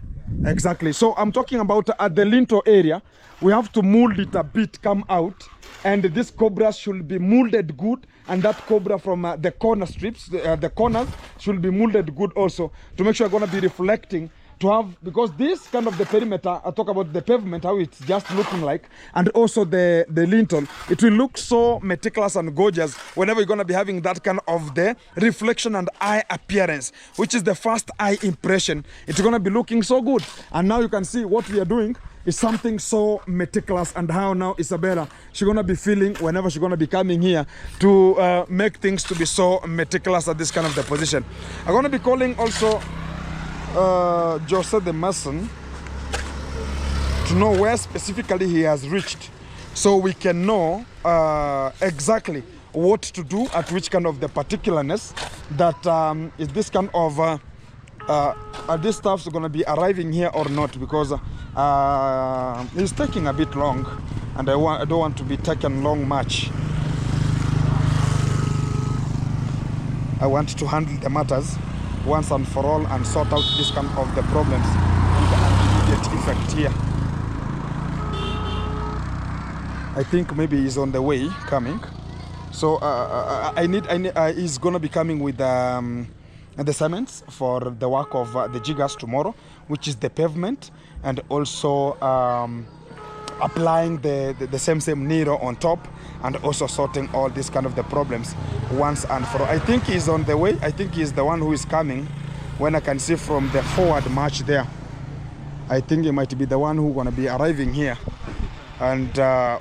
Exactly. So I'm talking about at the lintel area, we have to mold it a bit, come out, and this cobra should be molded good, and that cobra from the corner strips, the corners should be molded good also, to make sure we're going to be reflecting, to have, because this kind of the perimeter, I talk about the pavement, how it's just looking like, and also the lintel, it will look so meticulous and gorgeous whenever you're going to be having that kind of the reflection and eye appearance, which is the first eye impression. It's going to be looking so good. And now you can see what we are doing is something so meticulous, and how now Isabella, she's going to be feeling whenever she's going to be coming here to make things to be so meticulous at this kind of the position. I'm going to be calling also Jose the mason to know where specifically he has reached, so we can know exactly what to do at which kind of the particularness that is this kind of are these stuffs going to be arriving here or not, because it's taking a bit long, and I don't want to be taken long much. I want to handle the matters once and for all and sort out this kind of the problems with an immediate effect here. I think maybe he's on the way coming. So he's gonna be coming with the cements for the work of the jiggers tomorrow, which is the pavement, and also applying the same needle on top, and also sorting all these kind of the problems once and for all. I think he's on the way. I think he's the one who is coming. When I can see from the forward march there, I think he might be the one who's gonna be arriving here, and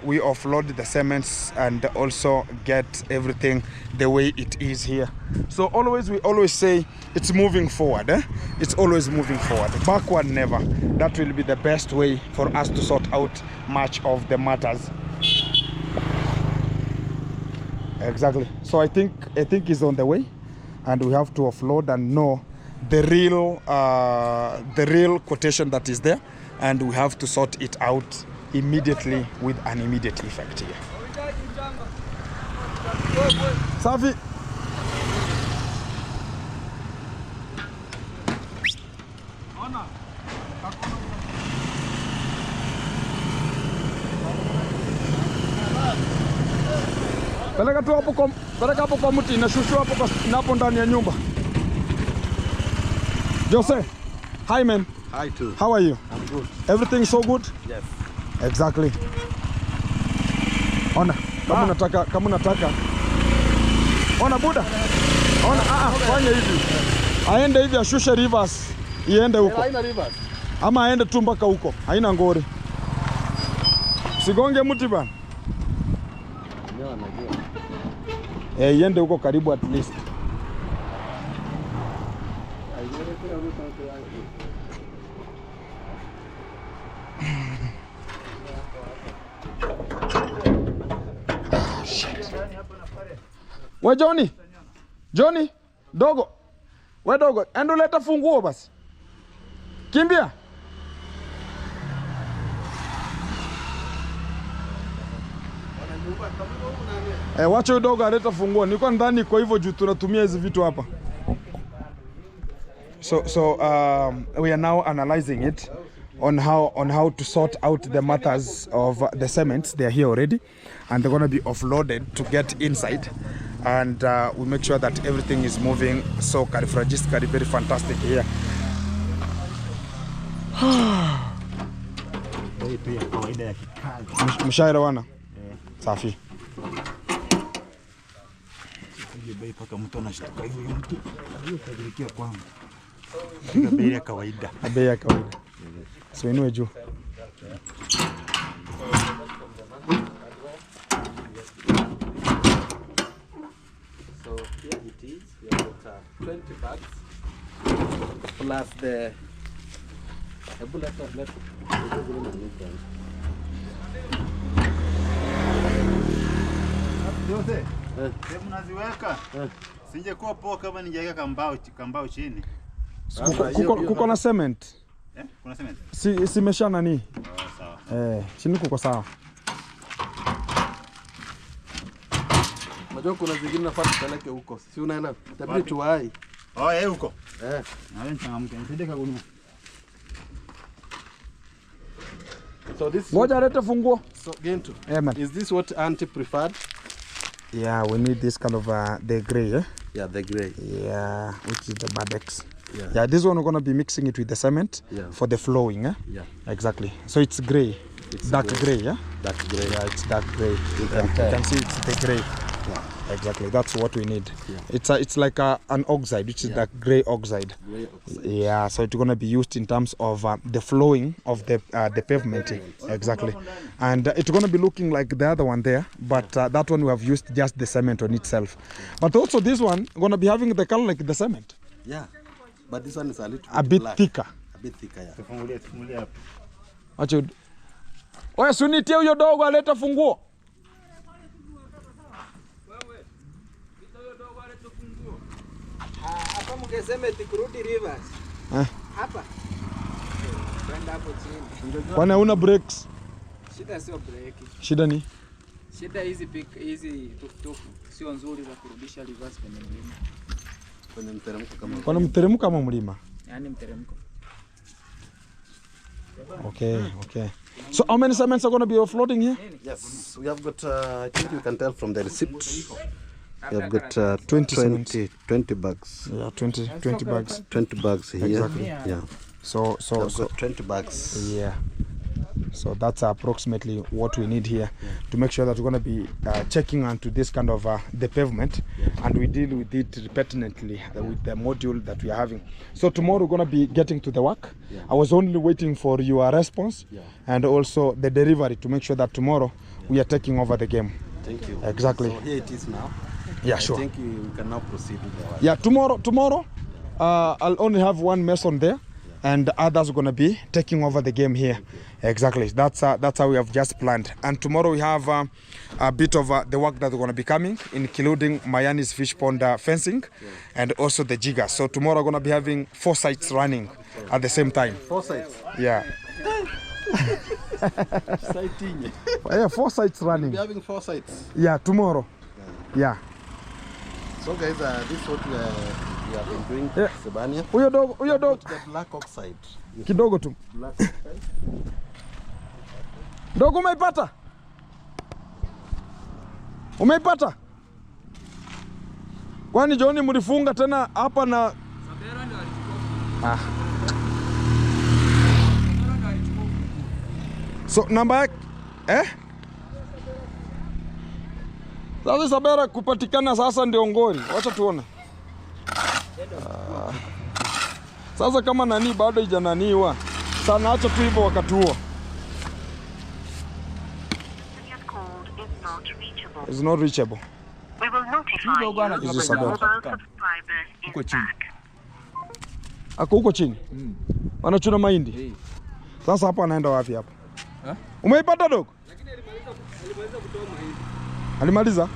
we offload the cements and also get everything the way it is here. So we always say it's moving forward, eh? It's always moving forward, backward never. That will be the best way for us to sort out much of the matters. Exactly. So I think he's on the way, and we have to offload and know the real quotation that is there, and we have to sort it out immediately with an immediate effect here. Safi. Peleka hapo kwa mti, inashushwa hapo ndani ya nyumba. Jose, hi man.
Hi too.
How are you?
I'm good.
Everything so good?
Yes.
Exactly. Ona, kama unataka. Ona buda. Ona, fanya hivi. Aende hivi ashushe rivers. Iende huko.
Haina rivers.
Ama aende tu mpaka huko. Haina ngori. Usigonge mti bana.
Ndio najua.
Iende huko karibu at least. We Johnny, dogo. We dogo, endo leta funguo basi. Kimbia. Wacha udogo aleta funguo. Niko ndani kwa hivyo juu tunatumia hizi vitu hapa. So we are now analyzing it on how to sort out the matters of the cements. They are here already and they're going to be offloaded to get inside, and we make sure that everything is moving. So Karifragist very fantastic here. Mshaira wana safi.
Bei paka mtu anashtuka hivyo mtu aliyotagirikia kwangu. Bei ya kawaida.
Bei ya kawaida. So inue juu.
So here it is. We have got 20 bags plus the bullet.
Yote. Hebu naziweka. Singekuwa poa kama ningeweka kambao chini.
Kuko na cement.
Kuna cement.
Simesha nani?
Sawa.
Chini kuko sawa.
Unajua kuna zingine nafaa tupeleke huko. Si unaelewa? Tabidi tuwai.
Huko. Na wewe changamke. Nipeleka kunu.
So this
Ngoja leta funguo.
So Gento.
Man.
Is this what Auntie preferred?
Yeah, we need this kind of the grey, eh?
Yeah, the grey.
Yeah, which is the Badex.
Yeah.
This one we're gonna be mixing it with the cement for the flowing, eh?
Yeah.
Exactly. So it's grey. It's dark grey, yeah?
Dark grey.
Yeah, it's dark grey. You can see it's the grey. Yeah. Exactly. That's what we need. Yeah. It's like an oxide, which is that grey oxide. Yeah. So it's gonna be used in terms of the flowing of the pavement. Exactly. And it's gonna be looking like the other one there, but that one we have used just the cement on itself. But also this one gonna be having the color like the cement.
Yeah. But this one is a little
bit
black.
thicker.
A bit thicker, yeah.
Tufungulie hapo.
Acha. Oya, sunitie huyo dogo aleta funguo.
Hapa mngesema tikurudi rivers. Hapa. Kwenda hapo chini.
Kwani una brakes?
Shida sio breki.
Shida ni?
Shida hizi tukutuku sio nzuri za kurudisha rivers kwenye mlima.
Kwenye mteremko kama.
Kuna mteremko kama mlima?
Yaani mteremko.
Okay. So how many cements are going to be offloading here?
Yes, we have got, I think you can tell from the receipt, we have got 20 bags.
Yeah, 20 bags.
20 bags here.
Exactly.
Yeah.
So
20 bags.
Yeah. So that's approximately what we need here to make sure that we're going to be checking onto this kind of the pavement, and we deal with it repetitively with the module that we are having. So tomorrow we're going to be getting to the work. I was only waiting for your response and also the delivery to make sure that tomorrow we are taking over the game.
Thank you.
Exactly.
So here it is now.
Yeah, sure.
I think we can now proceed with the work.
Yeah, tomorrow I'll only have one mason there, and others are going to be taking over the game here. Exactly. That's how we have just planned. And tomorrow we have a bit of the work that are going to be coming, including Mayani's fish pond fencing and also the jigger. So tomorrow we're going to be having 4 sites running at the same time.
4 sites?
Yeah.
Sighting.
Yeah, 4 sites running.
We're having 4 sites.
Yeah, tomorrow. Yeah.
So guys, this is what we have been doing. Sebania.
Huyo dog.
The black oxide.
Kidogo tu.
Black oxide.
Dogo, umeipata? Umeipata? Kwani Johnny mlifunga tena hapa na Ah. So namba yake sasa Isabela kupatikana sasa ndio ngori. Wacha tuone. Sasa kama nani bado ijananiwa. Sana acha tu hivyo wakati huo. Is not reachable.
We will notify you when the mobile subscriber is back.
Ako huko chini? Wanachuna mahindi? Sasa hapa anaenda wapi hapa? Umeipata dogo? Lakini alimaliza kutoa mahindi. Alimaliza?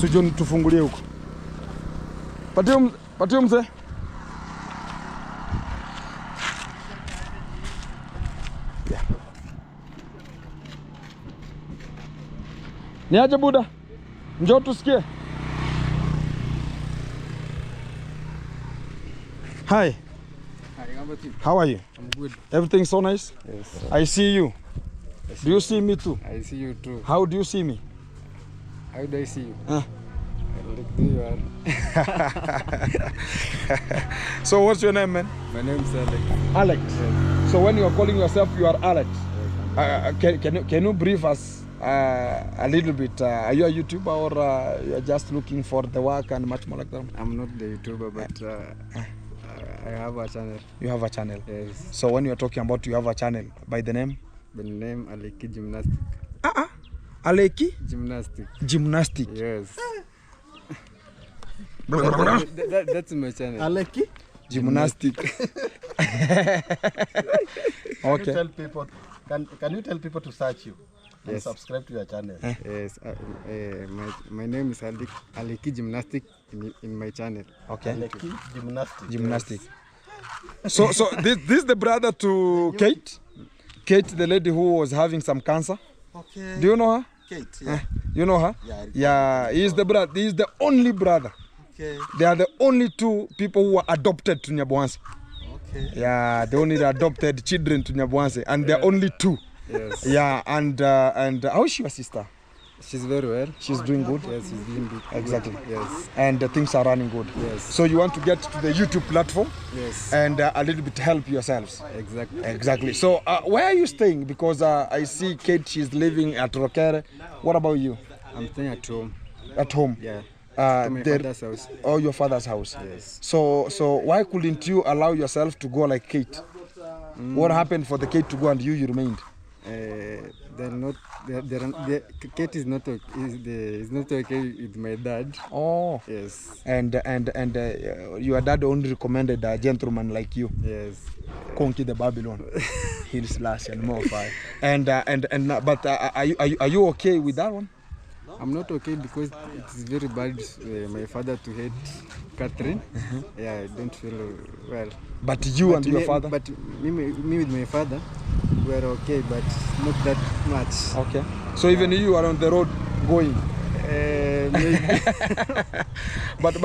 Sijoni tufungulie huko. Patio mzee. Yeah. Niaje buda? Njoo tusikie. Hi. How are you?
I'm good.
Everything so nice?
Yes.
I see you. Do you see me too?
I see you too.
How do you see me?
How do I see you? Like there you are.
So what's your name, man?
My name is Alex.
Alex.
Yes.
So when you are calling yourself, you are Alex.
Yes,
Can you brief us a little bit? Are you a YouTuber or you are just looking for the work and much more like that?
I'm not the YouTuber, but I have a channel.
You have a channel?
Yes.
So when you are talking about you have a channel, by the name?
The name Aleki Gymnastic.
Aleki?
Gymnastic.
Gymnastic.
Yes. That's my channel.
Aleki? Gymnastic. Okay.
Can you tell people to search you and
yes.
subscribe to your channel?
Yes. My name is Aleki Gymnastic in my channel.
Okay.
Aleki Gymnastic.
Gymnastic. Yes. So this is the brother to Kate. Kate, the lady who was having some cancer.
Okay.
Do you know her?
Kate, yeah.
You know her? Yeah. He is the brother. He is the only brother.
Okay.
They are the only two people who were adopted to Nyabuanse.
Okay.
Yeah, the only adopted children to Nyabuanse, and they're only two.
Yes.
Yeah, and how is your sister?
She's very well.
She's doing good?
Yes, she's doing good.
Exactly.
Yes.
And things are running good?
Yes.
So you want to get to the YouTube platform?
Yes.
And a little bit help yourselves?
Exactly.
Exactly. So where are you staying? Because I see Kate, she's living at Rokere. What about you?
I'm staying at home.
At home?
Yeah. To my father's house.
Oh, your father's house?
Yes.
So why couldn't you allow yourself to go like Kate? What happened for the Kate to go and you remained?
They're not. Kate is not okay. Is not okay with my dad.
Oh.
Yes.
And your dad only recommended a gentleman like you.
Yes.
Conquer the Babylon. He'll slash and more fire. But are you okay with that one?
I'm not okay because it's very bad. My father to hate Catherine. Yeah, I don't feel well.
But you and your father?
But me with my father, we're okay, but not that much.
Okay. So even you are on the road going?
Maybe.
but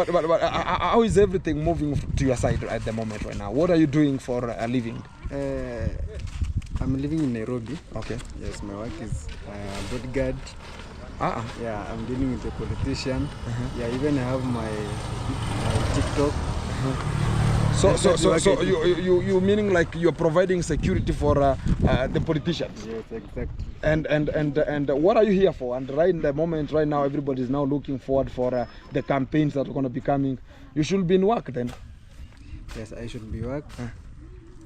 how is everything moving to your side at the moment right now? What are you doing for a living?
I'm living in Nairobi.
Okay.
Yes, my work is bodyguard. Yeah, I'm dealing with a politician. Yeah, even I have my TikTok.
So you meaning like you're providing security for the politicians?
Yes, exactly.
And what are you here for? And right in the moment, right now, everybody is now looking forward for the campaigns that are going to be coming. You should be in work then.
Yes, I should be work.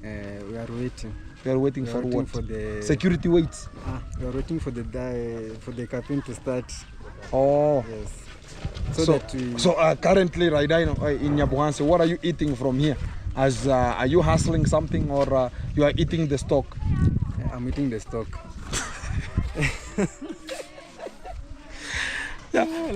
We are waiting.
We are waiting for what?
For the
security waits.
We are waiting for the campaign to start.
Oh.
Yes.
So currently, right now in Nyabuanse, what are you eating from here? Are you hustling something or you are eating the stock?
I'm eating the stock.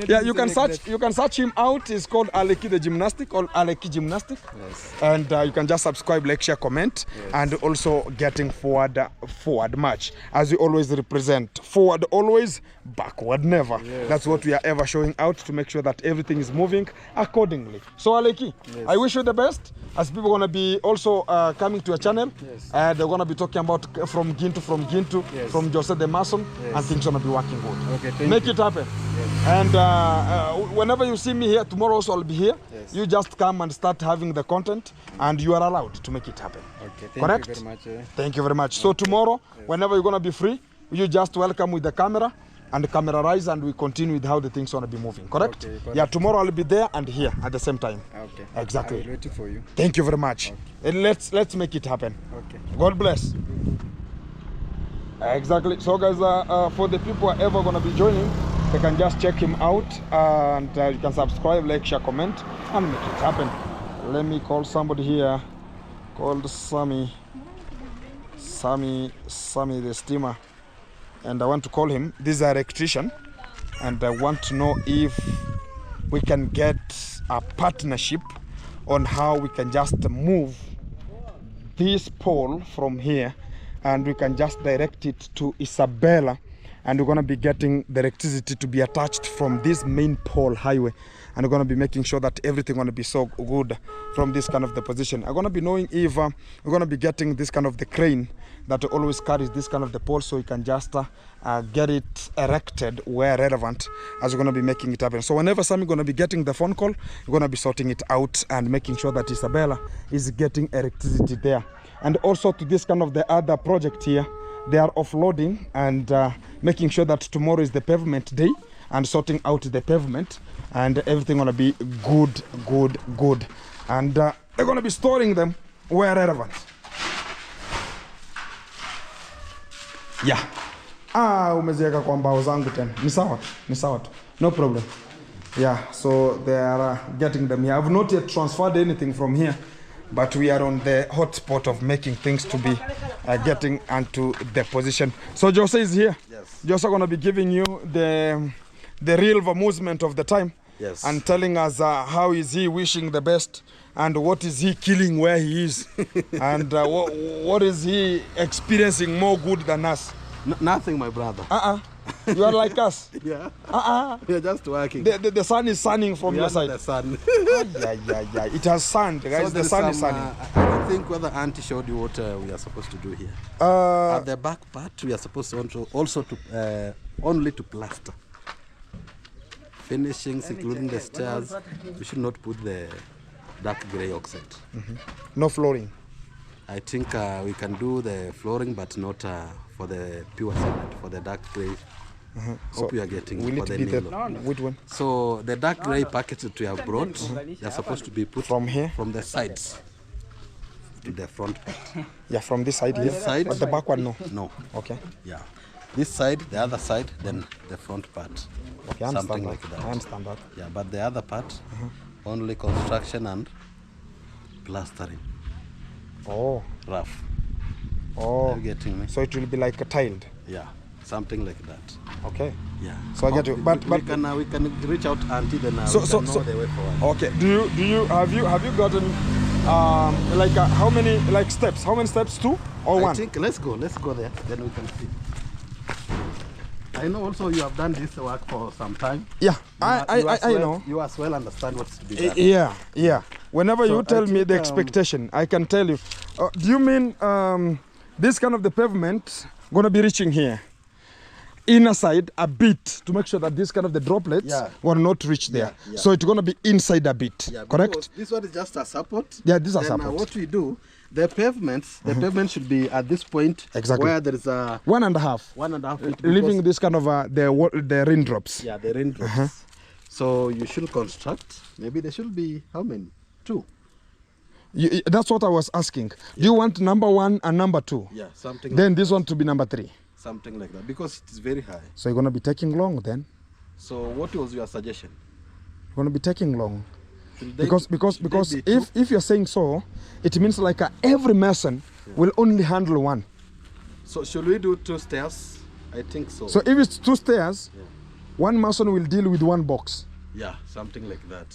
Yeah, you can search him out. It's called Aleki the Gymnastic or Aleki Gymnastic.
Yes.
And you can just subscribe, like, share, comment, and also getting forward march. As we always represent, forward always, backward never. Yes, that's what we are ever showing out to make sure that everything is moving accordingly. So Aleki, I wish you the best. As people are going to be also coming to a channel, they're going to be talking about from Gintu, from Jose the Mason, and things are going to be working good.
Okay,
Make it happen. Yes. And whenever you see me here, tomorrow also I'll be here.
Yes.
You just come and start having the content, and you are allowed to make it happen.
Okay, thank
Correct?
you very much.
Thank you very much. So tomorrow, whenever you're gonna be free, you just welcome with the camera and camerarize, and we continue with how the things gonna be moving. Correct?
Okay, correct.
Yeah, tomorrow I'll be there and here at the same time.
Okay.
Exactly.
I will wait for you.
Thank you very much. And let's make it happen.
Okay.
God bless. Exactly. So guys, for the people who are ever gonna be joining, they can just check him out, and you can subscribe, like, share, comment, and make it happen. Let me call somebody here called Sammy the steamer, and I want to call him. This is an electrician, and I want to know if we can get a partnership on how we can just move this pole from here, and we can just direct it to Isabella, and we're going to be getting the electricity to be attached from this main pole highway, and we're going to be making sure that everything going to be so good from this kind of the position. I'm going to be knowing if we're going to be getting this kind of the crane that always carries this kind of the pole, so you can just get it erected where relevant, as we're going to be making it happen. So whenever Sammy going to be getting the phone call, we're going to be sorting it out and making sure that Isabella is getting electricity there. And also to this kind of the other project here, they are offloading and making sure that tomorrow is the pavement day, and sorting out the pavement, and everything gonna be good. And they're gonna be storing them where relevant. Yeah. Umeziweka kwa mbao zangu tena. Ni sawa tu. No problem. Yeah, so they are getting them here. I've not yet transferred anything from here, but we are on the hotspot of making things to be getting onto the position. So Jose is here.
Yes.
Jose gonna be giving you the real movement of the time.
Yes.
And telling us how is he wishing the best, and what is he killing where he is, and what is he experiencing more good than us.
Nothing, my brother.
You are like us.
Yeah. We are just working.
The sun is sunning from your side.
The sun.
Yeah. It has sunned, guys.
So
the sun is sunning.
I don't think whether Auntie showed you what we are supposed to do here. At the back part, we are supposed to also to only to plaster. Finishings, including the stairs. We should not put the dark grey oxide.
No flooring.
I think we can do the flooring, but not for the pure cement, for the dark grey. Hope
So
you are getting
will
for
it
the
be the
nilo.
which one?
So the dark grey packets that we have brought, they are supposed to be put
From here?
from the sides to the front part.
Yeah, from this side here.
This side?
But the back one, no.
No.
Okay.
Yeah. This side, the other side, then the front part.
Okay, I understand
Something
that.
like that.
I understand that.
Yeah, but the other part, only construction and plastering.
Oh.
Rough.
Oh.
Are you getting me?
So it will be like a tiled.
Yeah, something like that.
Okay.
Yeah.
So I get you. But
we can reach out Auntie, then we can know the way forward.
Okay. Have you gotten like how many steps? How many steps? 2 or 1?
I think let's go there, then we can see. I know also you have done this work for some time.
Yeah, I know.
You as well understand what's to be done.
Yeah. Whenever
So
you tell
I
me
think,
the expectation, I can tell you. Do you mean this kind of the pavement gonna be reaching here? Inner side a bit to make sure that this kind of the droplets will not reach there.
Yeah.
So it's gonna be inside a bit, correct?
This one is just a support.
Yeah, this is a
Then,
support.
what we do, the pavement should be at this point where there is a
1.5.
1.5 feet.
Leaving this kind of the raindrops.
Yeah, the raindrops. So you should construct. Maybe there should be how many? 2.
That's what I was asking. Do you want number 1 and number 2?
Yeah, something.
Then this one to be number 3.
Something like that, because it is very high.
So you're gonna be taking long then.
So what was your suggestion?
You're gonna be taking long.
Should they-
Because
should they be
if you're saying so, it means like every mason will only handle 1.
So should we do 2 stairs? I think so.
So if it's 2 stairs, 1 mason will deal with 1 box.
Yeah, something like that.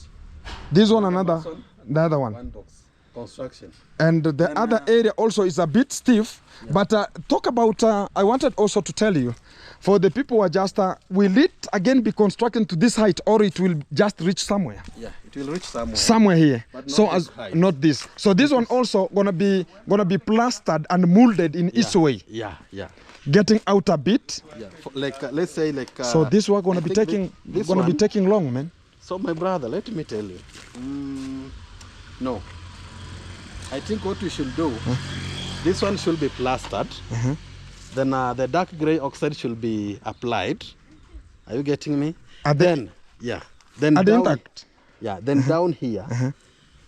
This one another, the other one.
1 box. Construction.
And the other area also is a bit stiff. But talk about, I wanted also to tell you, for the people who are just, will it again be constructed to this height, or it will just reach somewhere?
Yeah, it will reach somewhere.
Somewhere here.
But
So
not
as
this height.
not this. So this one also gonna be plastered and molded in its way.
Yeah.
Getting out a bit.
Yeah. Like let's say like.
So this one gonna
I
be
think
taking
this
be
one-
taking long, man.
So my brother, let me tell you. No. I think what we should do, this one should be plastered. Then the dark gray oxide should be applied. Are you getting me? Then down, then down here,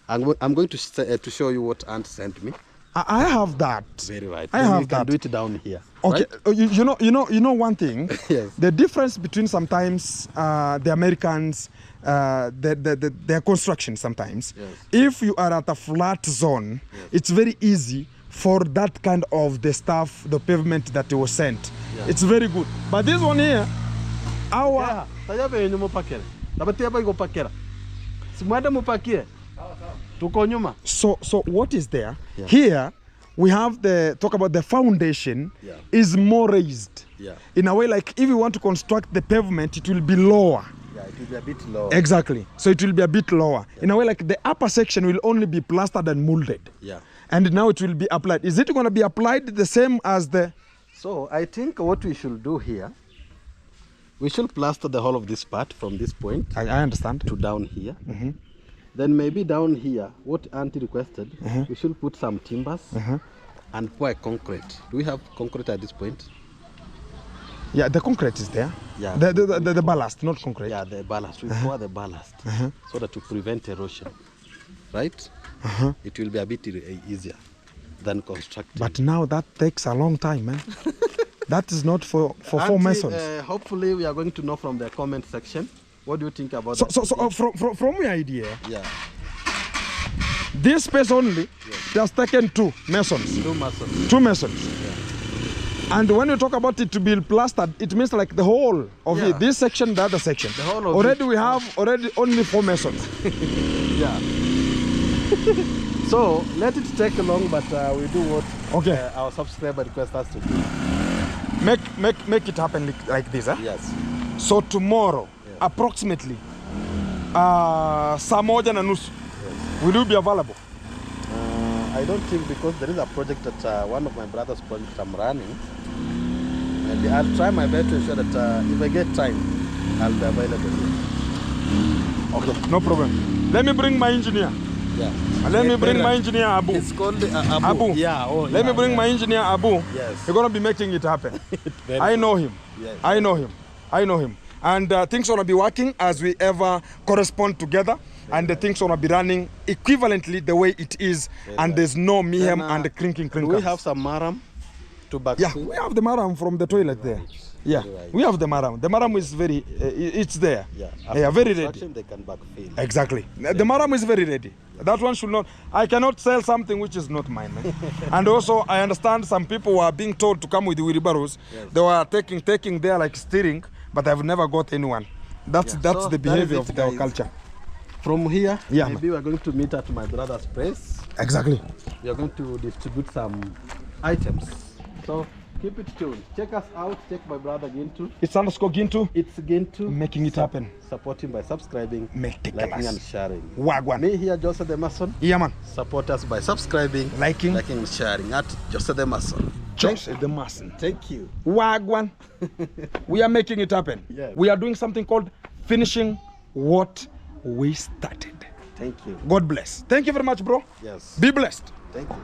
I'm going to show you what Aunt sent me.
I have that.
Very right.
I have
you can
that.
do it down here.
Okay.
Right?
You know one thing.
Yes.
The difference between sometimes the Americans, their construction sometimes.
Yes.
If you are at a flat zone, it's very easy for that kind of the stuff, the pavement that was sent. It's very good. But this one here, So what is there? Here we have talk about the foundation is more raised. In a way, like if you want to construct the pavement, it will be lower.
It will be a bit lower.
Exactly. So it will be a bit lower. In a way, like the upper section will only be plastered and molded. And now it will be applied. Is it going to be applied the same as the...
So I think what we should do here, we should plaster the whole of this part from this point.
I understand.
To down here. Then maybe down here, what Auntie requested, we should put some timbers and pour concrete. Do we have concrete at this point?
Yeah, the concrete is there.
Yeah.
The ballast, not concrete.
Yeah, the ballast. We pour the ballast so that to prevent erosion. Right? It will be a bit easier than constructing.
But now that takes a long time, man. That is not for 4 masons.
Hopefully we are going to know from the comment section. What do you think about that?
So from your idea, this space only, it has taken 2 masons.
2 masons.
2 masons. And when you talk about it to be plastered, it means like the whole of it, this section, the other section.
The whole of
already we have only 4 masons.
So let it take long, but we do what our subscriber request us to do.
Make it happen like this,
Yes.
So tomorrow, approximately, saa moja na nusu, will you be available?
I don't think, because there is a project that one of my brother's projects I'm running. And I'll try my best to ensure that if I get time, I'll be available here.
Okay, no problem. Let me bring my engineer. Let me bring my engineer Abu.
It's called Abu.
Let me bring my engineer Abu.
Yes.
He's gonna be making it happen. I know him.
Yes.
I know him. And things gonna be working as we ever correspond together. And the things gonna be running equivalently the way it is. And there's no mayhem and crinking.
Do we have some maram to backfill?
Yeah, we have the maram from the toilet there. Yeah, we have the maram. The maram is very, it's there.
Yeah,
very ready.
They can backfill.
Exactly. The maram is very ready. That one should not, I cannot sell something which is not mine. And also, I understand some people were being told to come with the wheelbarrows. They were taking there like steering, but I've never got anyone. That's
So
the behavior of our culture.
From here, maybe we're going to meet at my brother's place.
Exactly.
We are going to distribute some items. So keep it tuned. Check us out. Check my brother Gintu.
It's _ Gintu.
It's Gintu.
Making it happen.
Support him by subscribing,
Meticulous.
liking and sharing.
Wagwan.
Me here, Joseph the Mason.
Yeah, man.
Support us by subscribing,
liking
and sharing at Joseph the Mason.
Joseph the Mason.
Thank you.
Wagwan. We are making it happen.
Yes.
We are doing something called finishing what we started.
Thank you.
God bless. Thank you very much, bro.
Yes.
Be blessed.
Thank you.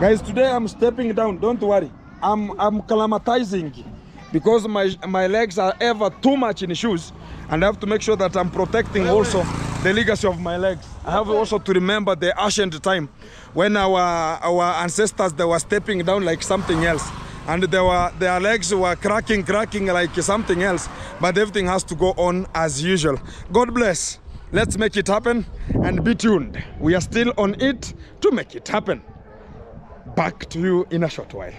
Guys, today I'm stepping down. Don't worry. I'm acclimatizing because my legs are ever too much in shoes, and I have to make sure that I'm protecting also the legacy of my legs. I have also to remember the ancient time when our ancestors, they were stepping down like something else, and their legs were cracking like something else, but everything has to go on as usual. God bless. Let's make it happen and be tuned. We are still on it to make it happen. Back to you in a short while.